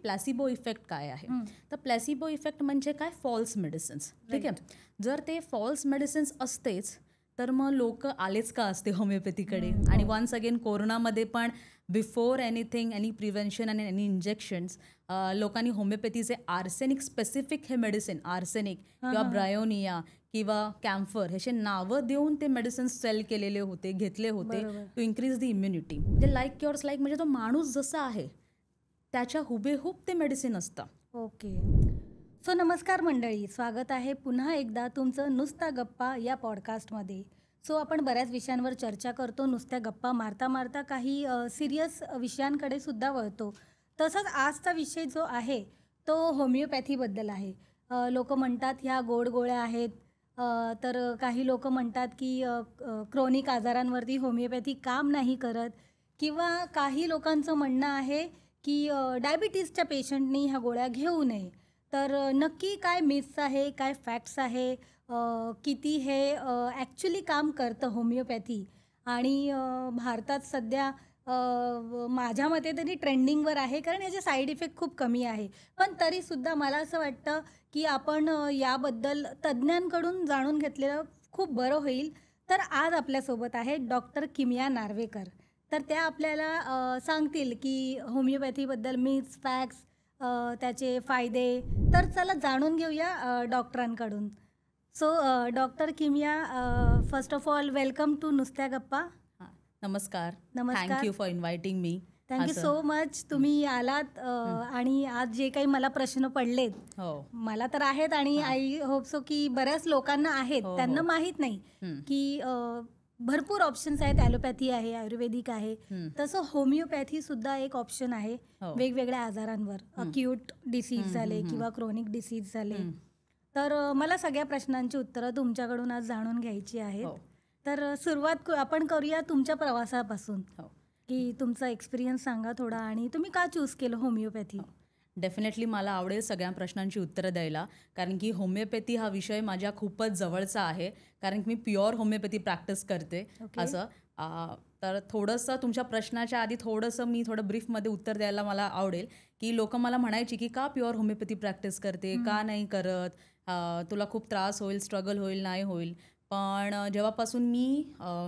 Placebo effect काय आहे. तर प्लॅसिबो इफेक्ट म्हणजे काय, फॉल्स मेडिसिन्स. ठीक आहे, जर ते फॉल्स मेडिसिन्स असतेच तर मग लोक आलेच का असते होमिओपॅथीकडे. आणि वन्स अगेन कोरोनामध्ये पण बिफोर एनिथिंग, एनी प्रिव्हेन्शन आणि एनी इंजेक्शन्स, लोकांनी होमिओपॅथीचे आर्सेनिक स्पेसिफिक हे मेडिसिन, आर्सेनिक किंवा ब्रायोनिया किंवा कॅम्फर ह्याचे नावं देऊन ते मेडिसिन्स सेल केलेले होते, घेतले होते टू इन्क्रीज द इम्युनिटी. म्हणजे लाईक क्युअर्स लाईक, म्हणजे तो माणूस जसा आहे त्याच्या हुबेहूब ते मेडिसिन असतं. ओके. सो नमस्कार मंडळी, स्वागत आहे पुन्हा एकदा तुमचं नुसता गप्पा या पॉडकास्टमध्ये. सो आपण बऱ्याच विषयांवर चर्चा करतो, नुसत्या गप्पा मारता मारता काही सिरियस विषयांकडे सुद्धा वळतो. तसंच आजचा विषय जो आहे तो होमिओपॅथीबद्दल आहे. लोक म्हणतात ह्या गोड गोळ्या आहेत, तर काही लोक म्हणतात की क्रोनिक आजारांवरती होमिओपॅथी काम नाही करत, किंवा काही लोकांचं म्हणणं आहे की डायबिटीजच्या पेशंटनी ह्या गोळ्या घेऊ नये. तर नक्की काय मिथ्स आहे, काय फॅक्ट्स आहे, किती हे ॲक्च्युली काम करतं होमिओपॅथी. आणि भारतात सध्या माझ्या मते तरी ट्रेंडिंगवर आहे, कारण याचे साईड इफेक्ट खूप कमी आहे. पण तरीसुद्धा मला असं वाटतं की आपण याबद्दल तज्ज्ञांकडून जाणून घेतलेलं खूप बरं होईल. तर आज आपल्यासोबत आहेत डॉक्टर किमया नार्वेकर. तर त्या आपल्याला सांगतील की होमिओपॅथीबद्दल मिथ्स, फॅक्ट्स, त्याचे फायदे. तर चला जाणून घेऊया डॉक्टरांकडून. So doctor Kimaya, first of all welcome to Nusatya Gappa. नमस्कार. नमस्कार. Thank you for inviting me. Thank you so much, तुम्ही आलात. आणि आज जे काही मला प्रश्न पडलेत, मला तर आहेत आणि आय होप सो की बऱ्याच लोकांना आहेत, त्यांना माहीत नाही की भरपूर ऑप्शन्स आहेत. ॲलोपॅथी आहे, आयुर्वेदिक आहे, तसं होमिओपॅथी सुद्धा एक ऑप्शन आहे वेगवेगळ्या आजारांवर. अक्यूट डिसीज झाले किंवा क्रोनिक डिसीज झाले. तर मला सगळ्या प्रश्नांची उत्तरं तुमच्याकडून आज जाणून घ्यायची आहेत. तर सुरुवात आपण करूया तुमच्या प्रवासापासून, की तुमचा एक्सपिरियन्स सांगा थोडा, आणि तुम्ही का चूज केलं होमिओपॅथी. डेफिनेटली मला आवडेल सगळ्या प्रश्नांची उत्तरं द्यायला, कारण की होमिओपॅथी हा विषय माझ्या खूपच जवळचा आहे, कारण की मी प्युअर होमिओपॅथी प्रॅक्टिस करते. असं तर थोडंसं तुमच्या प्रश्नाच्या आधी थोडं ब्रीफमध्ये उत्तर द्यायला मला आवडेल. की लोक मला म्हणायची की का प्युअर होमिओपॅथी प्रॅक्टिस करते, का नाही करत, तुला खूप त्रास होईल, स्ट्रगल होईल, नाही होईल. पण जेव्हापासून मी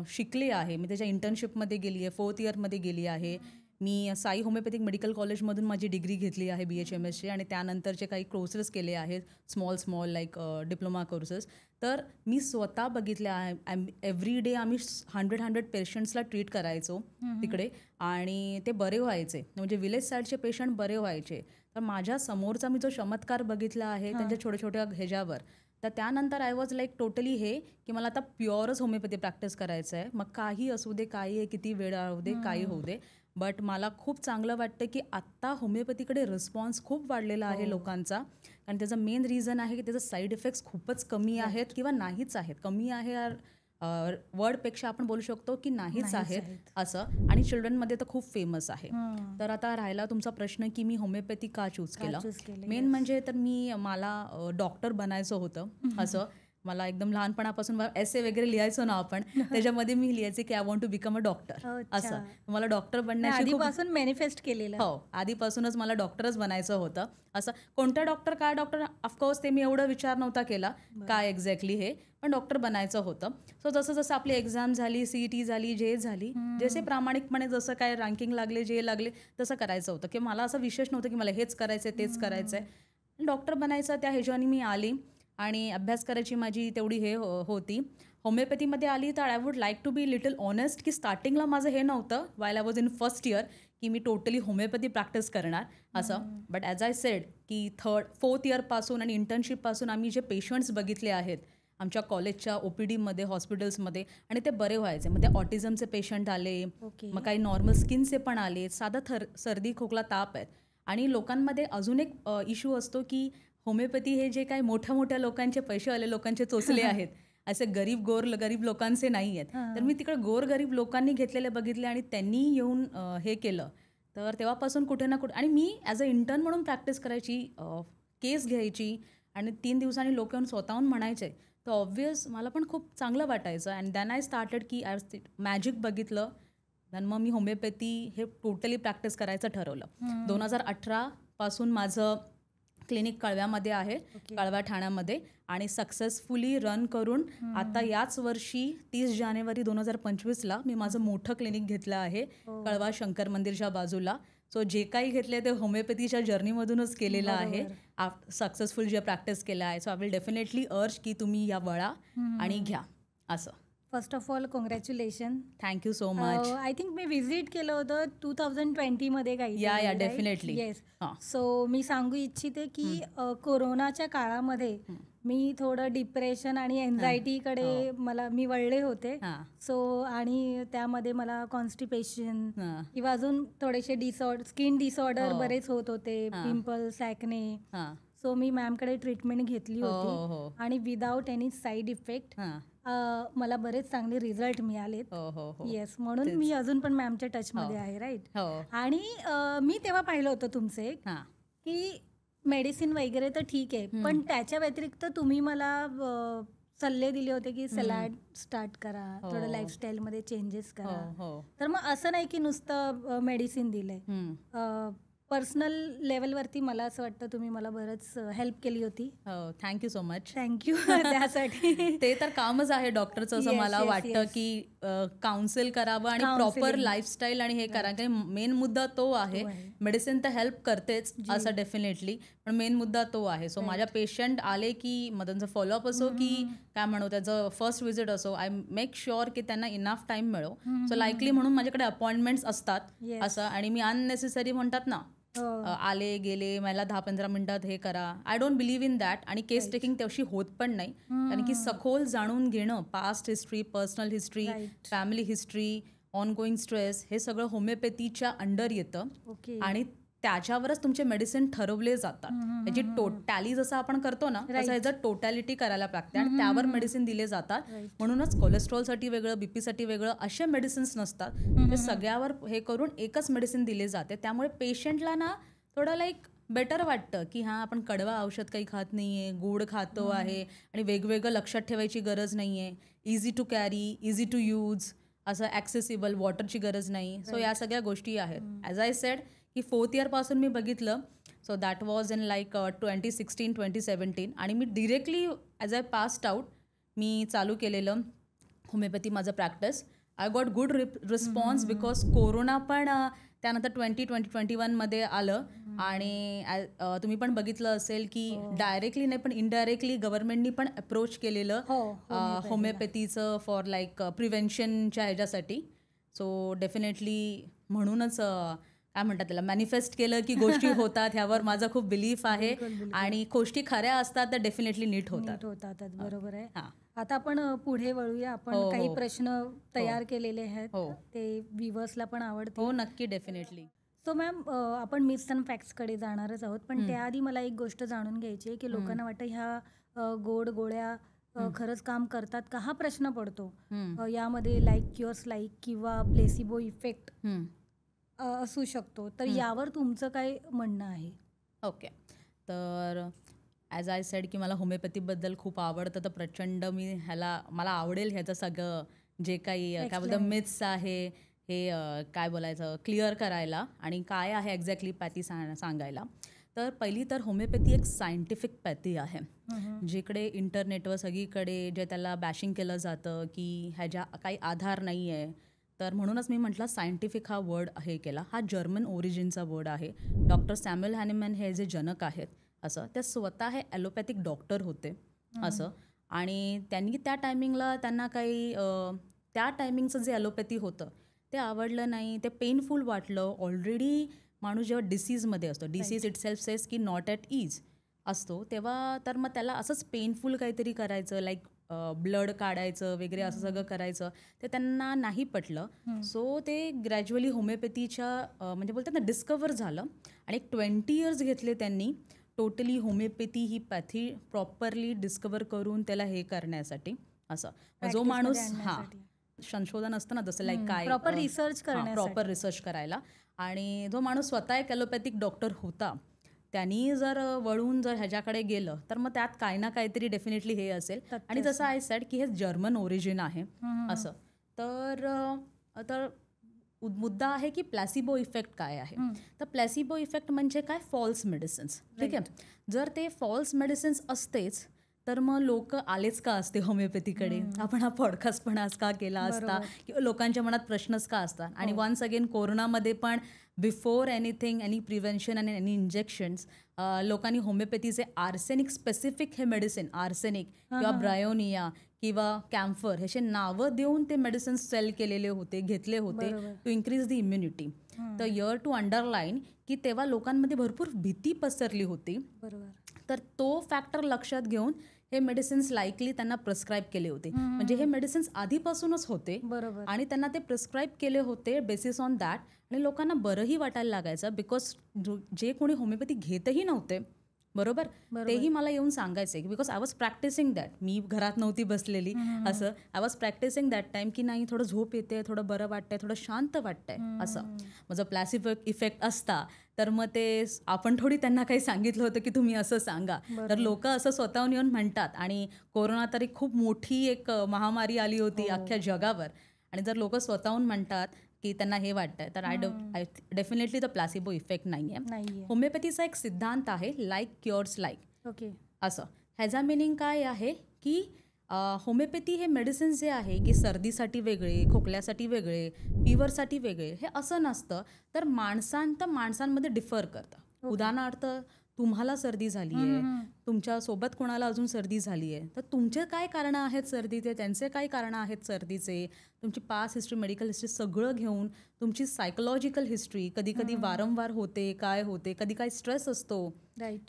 शिकले आहे, मी त्याच्या इंटर्नशिपमध्ये गेली आहे, 4th इयरमध्ये गेली आहे. मी साई होमिओपॅथिक मेडिकल कॉलेजमधून माझी डिग्री घेतली आहे BHMSची, आणि त्यानंतरचे काही कोर्सेस केले आहेत, स्मॉल लाईक डिप्लोमा कोर्सेस. तर मी स्वतः बघितले आहे. एव्हरी डे आम्ही 100 पेशंट्सला ट्रीट करायचो तिकडे, आणि ते बरे व्हायचे, म्हणजे विलेज साईडचे पेशंट बरे व्हायचे. तर माझ्या समोरचा मी जो चमत्कार बघितला आहे त्यांच्या छोट्या छोट्या ह्याच्यावर, तर त्यानंतर आय वॉज लाईक टोटली हे की मला आता प्युअरच होमिओपॅथी प्रॅक्टिस करायचं आहे. मग काही असू दे, काही किती वेळ होऊ दे, काही होऊ दे. बट मला खूप चांगलं वाटतं की आत्ता होमिओपॅथीकडे रिस्पॉन्स खूप वाढलेला आहे लोकांचा, कारण त्याचं मेन रिझन आहे की त्याचं साईड इफेक्ट्स खूपच कमी आहेत, किंवा नाहीच आहेत. कमी आहे वर्डपेक्षा आपण बोलू शकतो की नाहीच आहेत असं. आणि चिल्ड्रनमध्ये तर खूप फेमस आहे. तर आता राहिला तुमचा प्रश्न की मी होमिओपॅथी का चूज केला. मेन म्हणजे तर मला डॉक्टर बनायचं होतं. असं मला एकदम लहानपणापासून एसे वगैरे लिहायचो ना आपण, त्याच्यामध्ये मी लिहायचे की I want to become a doctor. असं मला डॉक्टर बनण्याची आधीपासून मॅनिफेस्ट केलेलं. हो, आधीपासूनच मला डॉक्टरच बनायचं होतं. असं कोणता डॉक्टर, काय डॉक्टर, ऑफकोर्स ते मी एवढा विचार नव्हता केला काय एक्झॅक्टली हे, पण डॉक्टर बनायचं होतं. सो जसं जसं आपली एक्झाम झाली, CET झाली, जे झाली, जसे प्रामाणिकपणे जसं काय रँकिंग लागले, जे लागले तसं करायचं होतं. की मला असं विशेष नव्हतं की मला हेच करायचं आहे, तेच करायचं आहे. डॉक्टर बनायचं त्या ह्याच्याने मी आली, आणि अभ्यास करायची माझी तेवढी हे होती. होमिओपॅथीमध्ये आली तर I would like to be little honest की स्टार्टिंगला माझं हे नव्हतं while I was in first year की मी टोटली होमिओपॅथी प्रॅक्टिस करणार असं. बट ॲज आय सेड की 4th इयरपासून आणि इंटर्नशिपपासून आम्ही जे पेशंट्स बघितले आहेत आमच्या कॉलेजच्या OPDमध्ये, हॉस्पिटल्समध्ये, आणि ते बरे व्हायचे. मग ते ऑटिझमचे पेशंट आले, मग काही नॉर्मल स्किनचे पण आले, साधा सर्दी खोकला ताप आहेत. आणि लोकांमध्ये अजून एक इश्यू असतो की होमिओपॅथी हे जे काही मोठ्या लोकांचे, पैसेवाले लोकांचे चोचले आहेत, असे गरीब लोकांचे नाही आहेत. तर मी तिकडे गोरगरीब लोकांनी घेतलेले बघितले, आणि त्यांनी येऊन हे केलं. तर तेव्हापासून कुठे ना कुठे, आणि मी ॲज अ इंटर्न म्हणून प्रॅक्टिस करायची, केस घ्यायची, आणि 3 दिवसांनी लोक येऊन स्वतःहून म्हणायचे. तर ऑब्व्हियस मला पण खूप चांगलं वाटायचं. अँड दॅन आय स्टार्टेड की मॅजिक बघितलं. दॅन मग मी होमिओपॅथी हे टोटली प्रॅक्टिस करायचं ठरवलं. 2018 पासून माझं क्लिनिक कळव्यामध्ये आहे, कळवा ठाण्यामध्ये, आणि सक्सेसफुली रन करून आता याच वर्षी 30 जानेवारी 2025ला मी माझं मोठं क्लिनिक घेतलं आहे कळवा शंकर मंदिरच्या बाजूला. सो जे काही घेतले ते होमिओपॅथीच्या जर्नीमधूनच केलेलं आहे, सक्सेसफुल जे प्रॅक्टिस केलं आहे. सो आय विल डेफिनेटली अर्ज की तुम्ही या वळा आणि घ्या असं. First of all congratulation. Thank you so much. I think me visit केलं होतं 2020 मध्ये काही. या डेफिनेटली. येस. सो मी सांगू इच्छिते की कोरोनाच्या काळामध्ये मी थोडं डिप्रेशन आणि एन्झायटीकडे मी वळले होते. सो आणि त्यामध्ये मला कॉन्स्टिपेशन किंवा अजून थोडेसे स्किन डिसऑर्डर बरेच होत होते, पिंपल्स, ॲक्ने. सो मी मॅमकडे ट्रीटमेंट घेतली होती आणि विदाउट एनी साईड इफेक्ट मला बरेच चांगले रिझल्ट मिळालेत. येस, म्हणून मी अजून पण मॅमच्या टचमध्ये आहे. राईट. आणि मी तेव्हा पाहिलं होतं तुमचे की मेडिसिन वगैरे तर ठीक आहे, पण त्याच्या व्यतिरिक्त तुम्ही मला सल्ले दिले होते की सलाड स्टार्ट करा, थोडं लाईफस्टाईलमध्ये चेंजेस करा. तर मग असं नाही की नुसतं मेडिसिन दिलंय. पर्सनल लेवलवरती मला असं वाटतं तुम्ही मला बरंच हेल्प केली होती. Thank you so much. थँक्यू त्यासाठी. ते तर कामच आहे डॉक्टरचं असं मला वाटतं की काउन्सिल करावं आणि प्रॉपर लाईफस्टाईल आणि हे करा. कारण मेन मुद्दा तो आहे. मेडिसिन तर हेल्प करतेच असं डेफिनेटली, पण मेन मुद्दा तो आहे. सो माझ्या पेशंट आले की मग त्यांचं फॉलोअप असो की काय म्हणू त्याचं फर्स्ट व्हिजिट असो, आय मेक शुअर की त्यांना इनफ टाइम मिळो. सो लाईकली म्हणून माझ्याकडे अपॉइंटमेंट्स असतात असं. आणि मी अननेसेसरी म्हणतात ना आले गेले मला 10-15 मिनिटात हे करा, I don't believe in that. आणि केस टेकिंग तेवढी होत पण नाही, कारण की सखोल जाणून घेणं, past history, personal history, family history, on going stress, हे सगळं होमिओपॅथीच्या अंडर येतं. आणि त्याच्यावरच तुमचे मेडिसिन ठरवले जातात. त्याची टोटॅली जसं आपण करतो ना तसं ह्याचं टोटॅलिटी करायला लागते आणि त्यावर मेडिसिन दिले जातात. म्हणूनच कोलेस्ट्रॉलसाठी वेगळं, बीपीसाठी वेगळं असे मेडिसिन्स नसतात. ते सगळ्यावर हे करून एकच मेडिसिन दिले जाते. त्यामुळे पेशंटला ना थोडं बेटर वाटतं की हां आपण कडवा औषध काही खात नाहीये, गोड खातो आहे आणि वेगवेगळं लक्षात ठेवायची गरज नाहीये. Easy to carry, easy to use, असं ॲक्सेसिबल, वॉटरची गरज नाही. सो या सगळ्या गोष्टी आहेत. ॲज आय सेड की 4th इयर पासून मी बघितलं. So that was in 2016-2017. आणि मी directly as I passed out मी चालू केलेलं होमिओपॅथी माझं practice. I got good response because corona पण त्यानंतर 2021 आलं. आणि तुम्ही पण बघितलं असेल की डायरेक्टली नाही पण इनडायरेक्टली गव्हर्नमेंटनी पण अप्रोच केलेलं होमिओपॅथीचं फॉर प्रिव्हेन्शनच्या ह्याच्यासाठी. सो डेफिनेटली म्हणूनच काय म्हणतात त्याला मॅनिफेस्ट केलं की गोष्टी होतात, ह्यावर माझा खूप बिलीफ आहे. आणि गोष्टी खऱ्या असतात तर डेफिनेटली नीट होतात. बरोबर आहे. आता आपण पुढे वळूया. आपण काही प्रश्न तयार केलेले आहेत, ते व्ह्यूअर्सला पण आवडतील. हो नक्की, डेफिनेटली. सो मॅम आपण मिथ्स अँड फॅक्ट्सकडे जाणारच आहोत, पण त्याआधी मला एक गोष्ट जाणून घ्यायची आहे की लोकांना वाटतं ह्या गोड गोळ्या खरंच काम करतात का, हा प्रश्न पडतो. यामध्ये लाईक क्युअर्स लाईक किंवा प्लेसिबो इफेक्ट असू शकतो. तर यावर तुमचं काय म्हणणं आहे? ओके, तर ॲज आय सेड की मला होमिओपॅथीबद्दल खूप आवडतं. तर प्रचंड मला आवडेल ह्याचं सगळं जे काही काय बोलतं मिथ्स आहे हे काय बोलायचं क्लिअर करायला आणि काय आहे एक्झॅक्टली पॅथी सांगायला. तर पहिली तर होमिओपॅथी एक सायंटिफिक पॅथी आहे, जिकडे इंटरनेटवर सगळीकडे जे त्याला बॅशिंग केलं जातं की ह्याच्या काही आधार नाही आहे. तर म्हणूनच मी म्हटलं सायंटिफिक हा वर्ड हे केला. हा जर्मन ओरिजिनचा वर्ड आहे. डॉक्टर सॅम्युएल हॅनिमॅन हे जे जनक आहेत असं, ते स्वतः हे ॲलोपॅथिक डॉक्टर होते असं. आणि त्यांनी त्या टायमिंगला त्यांना काही त्या टायमिंगचं जे ॲलोपॅथी होतं ते आवडलं नाही, ते पेनफुल वाटलं. ऑलरेडी माणूस जेव्हा डिसीजमध्ये असतो, डिसीज इटसेल्फ सेज की नॉट ॲट ईज असतो, तेव्हा तर मग त्याला असंच पेनफुल काहीतरी करायचं, लाईक ब्लड काढायचं वगैरे असं सगळं करायचं, ते त्यांना नाही पटलं. सो ते ग्रॅज्युअली होमिओपॅथीच्या म्हणजे बोलतात ना डिस्कवर झालं. आणि 20 इयर्स घेतले त्यांनी टोटली होमिओपॅथी ही पॅथी प्रॉपरली डिस्कवर करून त्याला हे करण्यासाठी असं. जो माणूस संशोधन असतं ना जसं लाईक काय प्रॉपर रिसर्च करायला. आणि जो माणूस स्वतः एक ॲलोपॅथिक डॉक्टर होता, त्यांनी जर वळून जर ह्याच्याकडे गेलं तर मग त्यात काही ना काहीतरी डेफिनेटली हे असेल. आणि जसं आय सेड की हे जर्मन ओरिजिन आहे असं. तर मुद्दा आहे की प्लॅसिबो इफेक्ट काय आहे. तर प्लॅसिबो इफेक्ट म्हणजे काय, फॉल्स मेडिसिन्स. ठीक आहे, जर ते फॉल्स मेडिसिन्स असतेच तर मग लोक आलेच का असते होमिओपॅथीकडे. आपण हा पॉडकास्ट पण आज का केला असता, किंवा लोकांच्या मनात प्रश्नच का असतात. आणि वन्स अगेन कोरोनामध्ये पण बिफोर एनिथिंग, एनी प्रिव्हेन्शन आणि एनी इंजेक्शन्स, लोकांनी होमिओपॅथीचे आर्सेनिक स्पेसिफिक हे मेडिसिन, आर्सेनिक किंवा ब्रायोनिया किंवा कॅम्फर ह्याचे नावं देऊन ते मेडिसिन्स सेल केलेले होते, घेतले होते टू इन्क्रीज द इम्युनिटी. तर युअर टू अंडरलाईन की तेव्हा लोकांमध्ये भरपूर भीती पसरली होती. तर तो फॅक्टर लक्षात घेऊन हे मेडिसिन्स लाईकली त्यांना प्रिस्क्राईब केले होते. म्हणजे हे मेडिसिन्स आधीपासूनच होते आणि त्यांना ते प्रिस्क्राईब केले होते बेसिस ऑन दॅट. आणि लोकांना बरंही वाटायला लागायचं, बिकॉज जे कोणी होमिओपॅथी घेतही नव्हते बरोबर, तेही मला येऊन सांगायचे की because I was practising that. मी घरात नव्हती बसलेली असं, I was practising that time की नाही थोडं झोप येते, थोडं बरं वाटतंय, थोडं शांत वाटतंय असं. मग जर प्लॅसिबो इफेक्ट असता तर मग ते आपण थोडी त्यांना काही सांगितलं होतं की तुम्ही असं सांगा. तर लोक असं स्वतःहून येऊन म्हणतात. आणि कोरोना तरी खूप मोठी एक महामारी आली होती अख्ख्या जगावर, आणि जर लोक स्वतःहून म्हणतात की त्यांना हे वाटतंय, तर I definitely the placebo effect नाही आहे. होमिओपॅथीचा एक सिद्धांत आहे, लाईक क्युअर्स लाईक. ओके, असं. ह्याचा मिनिंग काय आहे की होमिओपॅथी हे मेडिसिन जे आहे की सर्दीसाठी वेगळे, खोकल्यासाठी वेगळे, फिवरसाठी वेगळे, हे असं नसतं. तर माणसांमध्ये डिफर करतं. उदाहरणार्थ तुम्हाला सर्दी झाली आहे, तुमच्या सोबत कोणाला अजून सर्दी झाली आहे, तर तुमचे काय कारणं आहेत सर्दीचे, त्यांचे काय कारणं आहेत सर्दीचे, तुमची पास्ट हिस्ट्री, मेडिकल हिस्ट्री सगळं घेऊन, तुमची सायकोलॉजिकल हिस्ट्री, कधी कधी वारंवार होते, काय होते, कधी काय स्ट्रेस असतो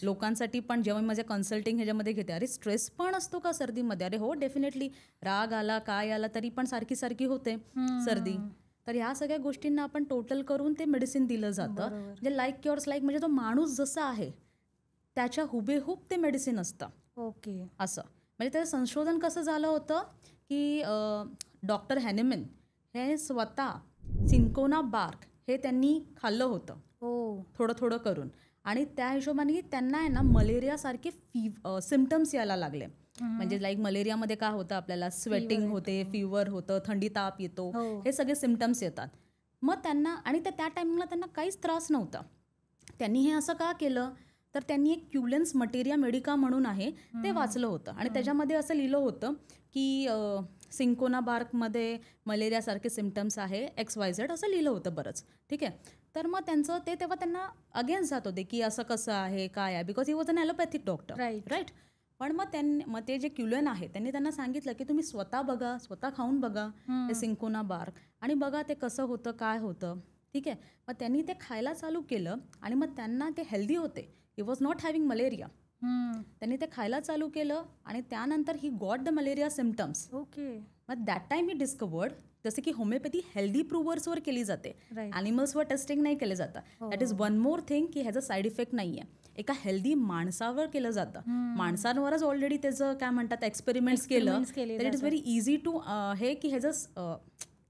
लोकांसाठी. पण जेव्हा माझ्या कन्सल्टिंग ह्याच्यामध्ये घेते, अरे स्ट्रेस पण असतो का सर्दीमध्ये? अरे हो, डेफिनेटली. राग आला, काय आला तरी पण सारखी सारखी होते सर्दी. तर ह्या सगळ्या गोष्टींना आपण टोटल करून ते मेडिसिन दिलं जातं. म्हणजे लाईक क्युअर्स लाईक, म्हणजे तो माणूस जसा आहे त्याच्या हुबेहूब ते मेडिसिन असतं. ओके, असं. म्हणजे त्याचं संशोधन कसं झालं होतं की डॉक्टर हॅनेमन हे स्वतः सिंकोना बार्क हे त्यांनी खाल्लं होतं थोडं थोडं करून, आणि त्या हिशोबाने त्यांना आहे ना मलेरियासारखे सिम्पटम्स यायला लागले. म्हणजे लाईक मलेरियामध्ये काय होतं, आपल्याला स्वेटिंग होते, फिवर होतं, थंडी ताप येतो, हे सगळे सिम्पटम्स येतात. मग त्यांना, आणि त्या टायमिंगला त्यांना काहीच त्रास नव्हता. त्यांनी हे असं का केलं, तर त्यांनी एक क्युलेन्स मटेरिया मेडिका म्हणून आहे ते वाचलं होतं. आणि त्याच्यामध्ये असं लिहिलं होतं की सिंकोना बार्कमध्ये मलेरियासारखे सिम्पटम्स आहे, XYZ असं लिहिलं होतं बरंच. ठीक आहे. तर मग त्यांचं ते तेव्हा त्यांना अगेन्स्ट जात होते की असं कसं आहे, काय आहे, because he was an allopathic doctor, right. पण मग ते जे क्युलेन आहे त्यांनी त्यांना सांगितलं की तुम्ही स्वतः बघा, स्वतः खाऊन बघा हे सिंकोना बार्क, आणि बघा ते कसं होतं, काय होतं. ठीक आहे. मग त्यांनी ते खायला चालू केलं आणि मग त्यांना ते हेल्दी होते. He was not having malaria. त्यांनी ते खायला चालू केलं आणि त्यानंतर he got the malaria symptoms. Okay. मग दॅट टाइम ही डिस्कवर्ड, जसं की होमिओपॅथी हेल्दी प्रूव्हर्सवर केली जाते, ॲनिमल्सवर टेस्टिंग नाही केलं जातं. That is one more thing की ह्याचा साईड इफेक्ट नाही आहे. एका हेल्दी माणसावर केलं जातं. माणसांवरच ऑलरेडी त्याचं काय म्हणतात एक्सपेरिमेंट्स केलं, तर it is very easy to हे की ह्याचं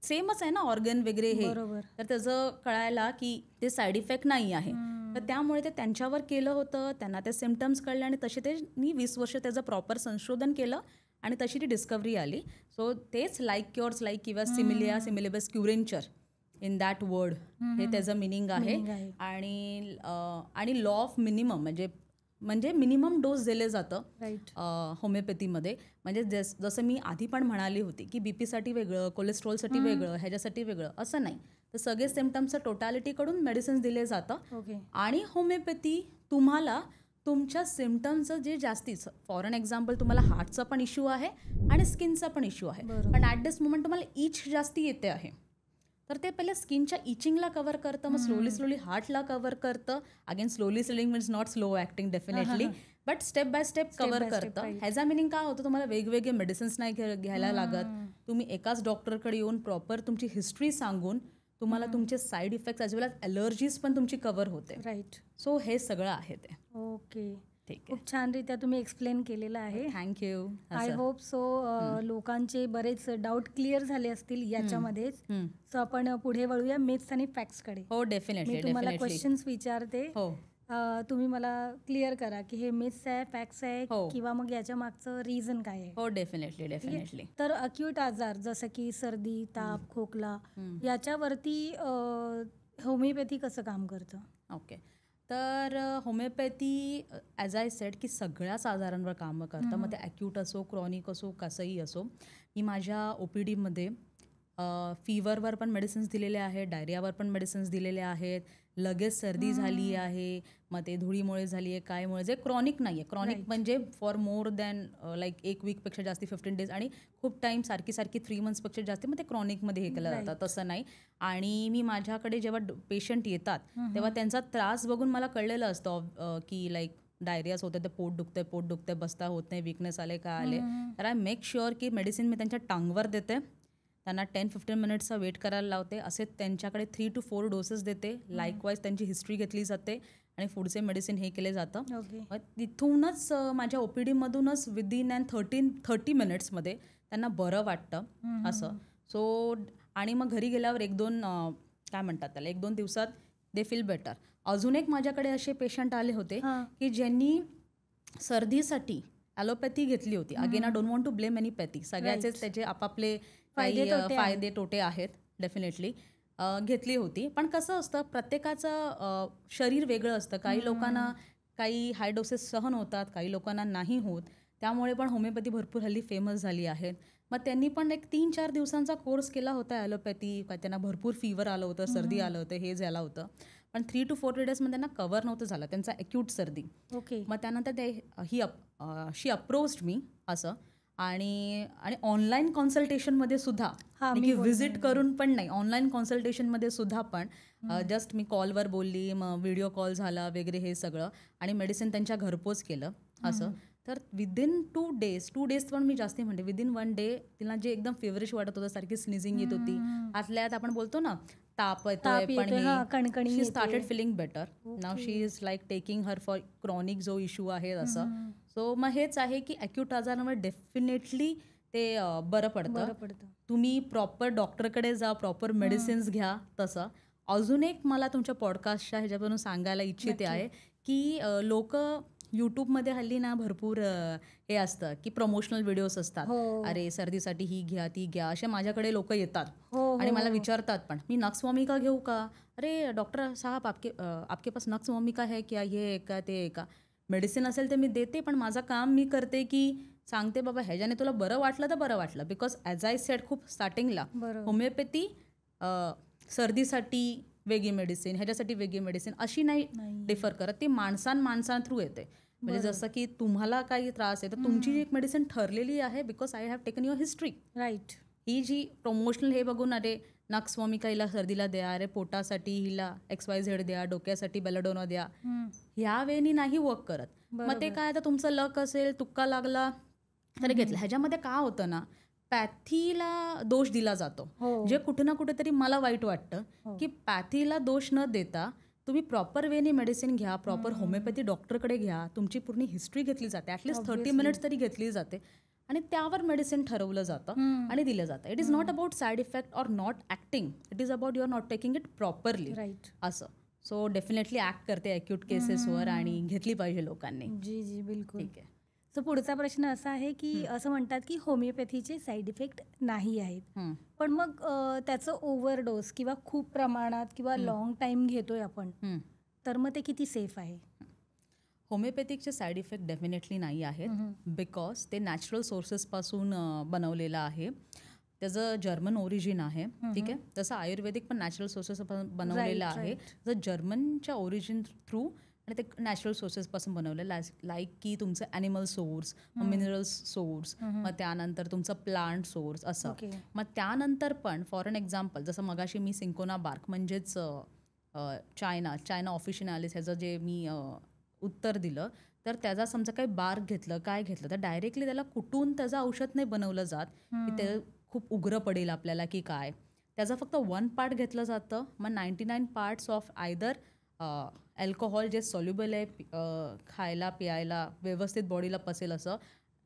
सेमच आहे ना ऑर्गन वगैरे हे, तर त्याचं कळायला की ते साईड इफेक्ट नाही आहे. तर त्यामुळे ते त्यांच्यावर केलं होतं, त्यांना ते सिम्पटम्स कळले आणि तसे त्यांनी 20 वर्ष त्याचं प्रॉपर संशोधन केलं आणि तशी ती डिस्कवरी आली. सो तेच लाईक क्युअर्स लाईक किंवा सिमिलिया सिमिलेबस क्युरेंचर इन दॅट वर्ड हे त्याचं मिनिंग आहे. आणि लॉ ऑफ मिनिमम म्हणजे मिनिमम डोस दिले जातं होमिओपॅथीमध्ये. म्हणजे जसं मी आधी पण म्हणाली होती की बीपीसाठी वेगळं, कोलेस्ट्रॉलसाठी वेगळं, ह्याच्यासाठी वेगळं, असं नाही. तर सगळे सिम्पटम्सचं टोटॅलिटीकडून मेडिसिन्स दिले जातं. आणि होमिओपॅथी तुम्हाला तुमच्या सिम्पटम्सचं जे जास्तीचं, फॉर एन एक्झाम्पल तुम्हाला हार्टचा पण इश्यू आहे आणि स्किनचा पण इश्यू आहे, पण ॲट दिस मोमेंट तुम्हाला इच जास्ती येते आहे, तर ते पहिले स्किनच्या इचिंगला कव्हर करतं, मग स्लोली हार्टला कव्हर करतं. Again slowly means not slow acting definitely, but step by step cover करतं. ह्याचा मिनिंग काय होतं, तुम्हाला वेगवेगळे मेडिसिन्स नाही घ्यायला लागत. तुम्ही एकाच डॉक्टरकडे येऊन प्रॉपर तुमची हिस्ट्री सांगून तुम्हाला तुमचे side effects as well as allergies पण तुमची कव्हर होते. राईट. सो हे सगळं आहे ते. ओके, खूप छानरित्या तुम्ही एक्सप्लेन केलेलं आहे. थँक्यू. आय होप सो लोकांचे बरेच डाऊट क्लिअर झाले असतील याच्यामध्येच. सो आपण पुढे वळूया मिथ्स आणि फॅक्ट्सकडे. हो, डेफिनेटली. मी तुम्हाला क्वेश्चन्स विचारते. हो. तुम्ही मला क्लिअर करा की हे मिथ्स आहे, फॅक्ट्स आहे हो. किंवा मग याच्या मागचं रिझन काय आहे. हो, डेफिनेटली ठीक आहे? डेफिनेटली. तर अक्यूट आजार जसं की सर्दी, ताप, खोकला याच्यावरती होमिओपॅथी कसं काम करतं? ओके. तर होमिओपॅथी ॲज आय सेड की सगळ्याच आजारांवर कामं करतं. मग ते ॲक्यूट असो, क्रॉनिक असो, कसंही असो. मी माझ्या OPDमध्ये फीवरवर पण मेडिसिन्स दिलेले आहेत, डायरियावर पण मेडिसिन्स दिलेले आहेत, लगेच सर्दी झाली आहे, मग ते धुळीमुळे झाली आहे, कायमुळे, जे क्रॉनिक नाही आहे. क्रॉनिक म्हणजे फॉर मोर दॅन लाईक 1 वीकपेक्षा जास्ती 15 डेज आणि खूप टाईम सारखी 3 मंथ्सपेक्षा जास्ती मग ते क्रॉनिकमध्ये हे केलं जातं. तसं नाही. आणि मी माझ्याकडे जेव्हा पेशंट येतात तेव्हा त्यांचा त्रास बघून मला कळलेलं असतं की लाईक डायरियाज होते, ते पोट दुखते, बसता होत नाही, विकनेस आले, काय आले. तर आय मेक शुअर की मेडिसिन मी त्यांच्या टांगवर देते, त्यांना 10-15 मिनिट्सचा वेट करायला लावते. असे त्यांच्याकडे 3 to 4 डोसेस देते. लाईकवाईज त्यांची हिस्ट्री घेतली जाते आणि पुढचे मेडिसिन हे केले जातं. मग तिथूनच माझ्या OPDमधूनच विदिन 30 मिनिट्समध्ये त्यांना बरं वाटतं असं. सो आणि मग घरी गेल्यावर 1-2 काय म्हणतात त्याला 1-2 दिवसात दे फील बेटर. अजून एक माझ्याकडे असे पेशंट आले होते की ज्यांनी सर्दीसाठी ॲलोपॅथी घेतली होती. Again I don't want to blame any pathy. सगळ्याचेच त्याचे आपापले काही फायदे तोटे आहेत डेफिनेटली. घेतली होती. पण कसं असतं प्रत्येकाचं शरीर वेगळं असतं. काही लोकांना काही हाय डोसेस सहन होतात, काही लोकांना नाही होत. त्यामुळे पण होमिओपॅथी भरपूर हल्ली फेमस झाली आहे. मग त्यांनी पण एक 3-4 दिवसांचा कोर्स केला होता ॲलोपॅथी. त्यांना भरपूर फीवर आलं होतं, सर्दी आलं होतं, हे झालं होतं. पण 3 to 4 डेजमध्ये त्यांना कव्हर नव्हतं झालं त्यांचा ॲक्यूट सर्दी. मग त्यानंतर शी अप्रोच्ड मी असं. आणि ऑनलाईन कन्सल्टेशनमध्ये सुद्धा की व्हिजिट करून पण नाही, ऑनलाईन कन्सल्टेशनमध्ये सुद्धा पण जस्ट मी कॉलवर बोलली, मग व्हिडिओ कॉल झाला वगैरे हे सगळं आणि मेडिसिन त्यांच्या घरपोच केलं असं. तर विदिन 2 डेज पण मी जास्ती म्हणते, विदिन 1 डे तिला जे एकदम फेवरिश वाटत होतं, सारखी स्निझिंग येत होती, आतल्यात आपण बोलतो ना ताप येतोय, पण she started feeling better. Now she is like taking her for chronic जो इश्यू आहे असं. सो मग हेच आहे की ॲक्यूट आजारांवर डेफिनेटली ते बरं पडतं. तुम्ही प्रॉपर डॉक्टरकडे जा, प्रॉपर मेडिसिन्स घ्या तसं. अजून एक मला तुमच्या पॉडकास्टच्या ह्याच्यावरून सांगायला इच्छिते आहे की लोक यूट्यूबमध्ये हल्ली ना भरपूर हे असतं की प्रमोशनल व्हिडिओज असतात. अरे सर्दीसाठी ही घ्या, ती घ्या, असे माझ्याकडे लोक येतात आणि मला विचारतात पण मी नक्स वॉमिका घेऊ का? अरे डॉक्टर साहब आपके पास नक्स वॉमिका है क्या, ये आहे का, ते आहे का? मेडिसिन असेल तर मी देते, पण माझं काम मी करते की सांगते बाबा ह्याच्याने तुला बरं वाटलं तर बरं वाटलं. बिकॉज ॲज आय सेड खूप स्टार्टिंगला होमिओपॅथी सर्दीसाठी वेगळी मेडिसिन, ह्याच्यासाठी वेगळी मेडिसिन अशी नाही डिफर करत. ती माणसां थ्रू येते. म्हणजे जसं की तुम्हाला काही त्रास आहे तर तुमची जी एक मेडिसिन ठरलेली आहे because I have taken your history. Right. ही जी प्रमोशनल हे बघून अरे नक्स वॉमिका हिला सर्दीला द्या, अरे पोटासाठी हिला XYZ द्या, डोक्यासाठी बेलाडोना द्या, ह्या वेळी नाही वर्क करत. मग ते काय आता तुमचं लक असेल, तुक्का लागला तरी घेतलं. ह्याच्यामध्ये काय होतं ना, पॅथीला दोष दिला जातो, जे कुठे ना कुठेतरी मला वाईट वाटतं की पॅथीला दोष न देता तुम्ही प्रॉपर वेनी मेडिसिन घ्या, प्रॉपर होमिओपॅथी डॉक्टरकडे घ्या, तुमची पूर्ण हिस्ट्री घेतली जाते, ॲटलिस्ट 30 मिनिट्स तरी घेतली जाते आणि त्यावर मेडिसिन ठरवलं जातं आणि दिलं जातं. It is not about side effect or not acting, it is about you are not taking it properly असं. सो डेफिनेटली ॲक्ट करते ॲक्यूट केसेसवर आणि घेतली पाहिजे लोकांनी. जी जी बिलकुल. ठीक आहे. सो पुढचा प्रश्न असा आहे की असं म्हणतात की होमिओपॅथीचे साईड इफेक्ट नाही आहेत, पण मग त्याचं ओव्हरडोस किंवा खूप प्रमाणात किंवा लॉंग टाईम घेतोय आपण, तर मग ते किती सेफ आहे? होमिओपॅथिकचे साईड इफेक्ट डेफिनेटली नाही आहेत, बिकॉज ते नॅचरल सोर्सेसपासून बनवलेलं आहे. त्याचं जर्मन ओरिजिन आहे. ठीक आहे. तसं आयुर्वेदिक पण नॅचरल सोर्सेस बनवलेलं आहे. जर जर्मनच्या ओरिजिन थ्रू आणि ते नॅचरल सोर्सेसपासून बनवलेलं, लाईक की तुमचं ॲनिमल सोर्स, मिनरल्स सोर्स, मग त्यानंतर तुमचं प्लांट सोर्स असं. मग त्यानंतर पण फॉर एन एक्झाम्पल जसं मगाशी मी सिंकोना बार्क म्हणजेच चायना ऑफिशिनालिस ह्याचं जे मी उत्तर दिलं, तर त्याचा समजा काही बार्क घेतलं, काय घेतलं, तर डायरेक्टली त्याला कुटून त्याचं औषध नाही बनवलं जात की ते खूप उग्र पडेल आपल्याला की काय. त्याचं फक्त 1 पार्ट घेतलं जातं. मग 99 पार्ट्स ऑफ आयदर अल्कोहॉल जे सॉल्युबल आहे, खायला प्यायला व्यवस्थित बॉडीला पसेल असं,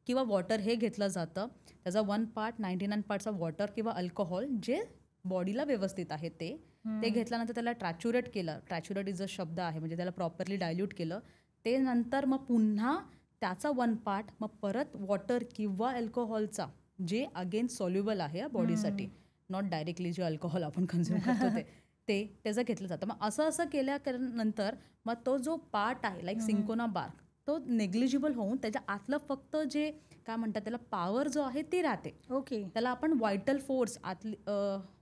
किंवा वॉटर हे घेतलं जातं. त्याचा 1 पार्ट 99 पार्ट्स ऑफ वॉटर किंवा अल्कोहॉल जे बॉडीला व्यवस्थित आहे ते. ते घेतल्यानंतर त्याला ट्रॅच्युरेट केलं. ट्रॅच्युरेट इज अ शब्द आहे, म्हणजे त्याला प्रॉपरली डायल्यूट केलं. ते नंतर मग पुन्हा त्याचा 1 पार्ट मग परत वॉटर किंवा अल्कोहोलचा, जे अगेन सॉल्युबल आहे बॉडीसाठी, नॉट डायरेक्टली जे अल्कोहोल आपण कन्झ्युम करतो ते त्याचं घेतलं जातं. मग असं केल्यानंतर मग तो जो पार्ट आहे लाईक सिंकोना बार्क, तो नेग्लिजिबल होऊन त्याच्या आतलं फक्त जे काय म्हणतात त्याला पॉवर जो आहे ती राहते. ओके. त्याला आपण व्हायटल फोर्स आतली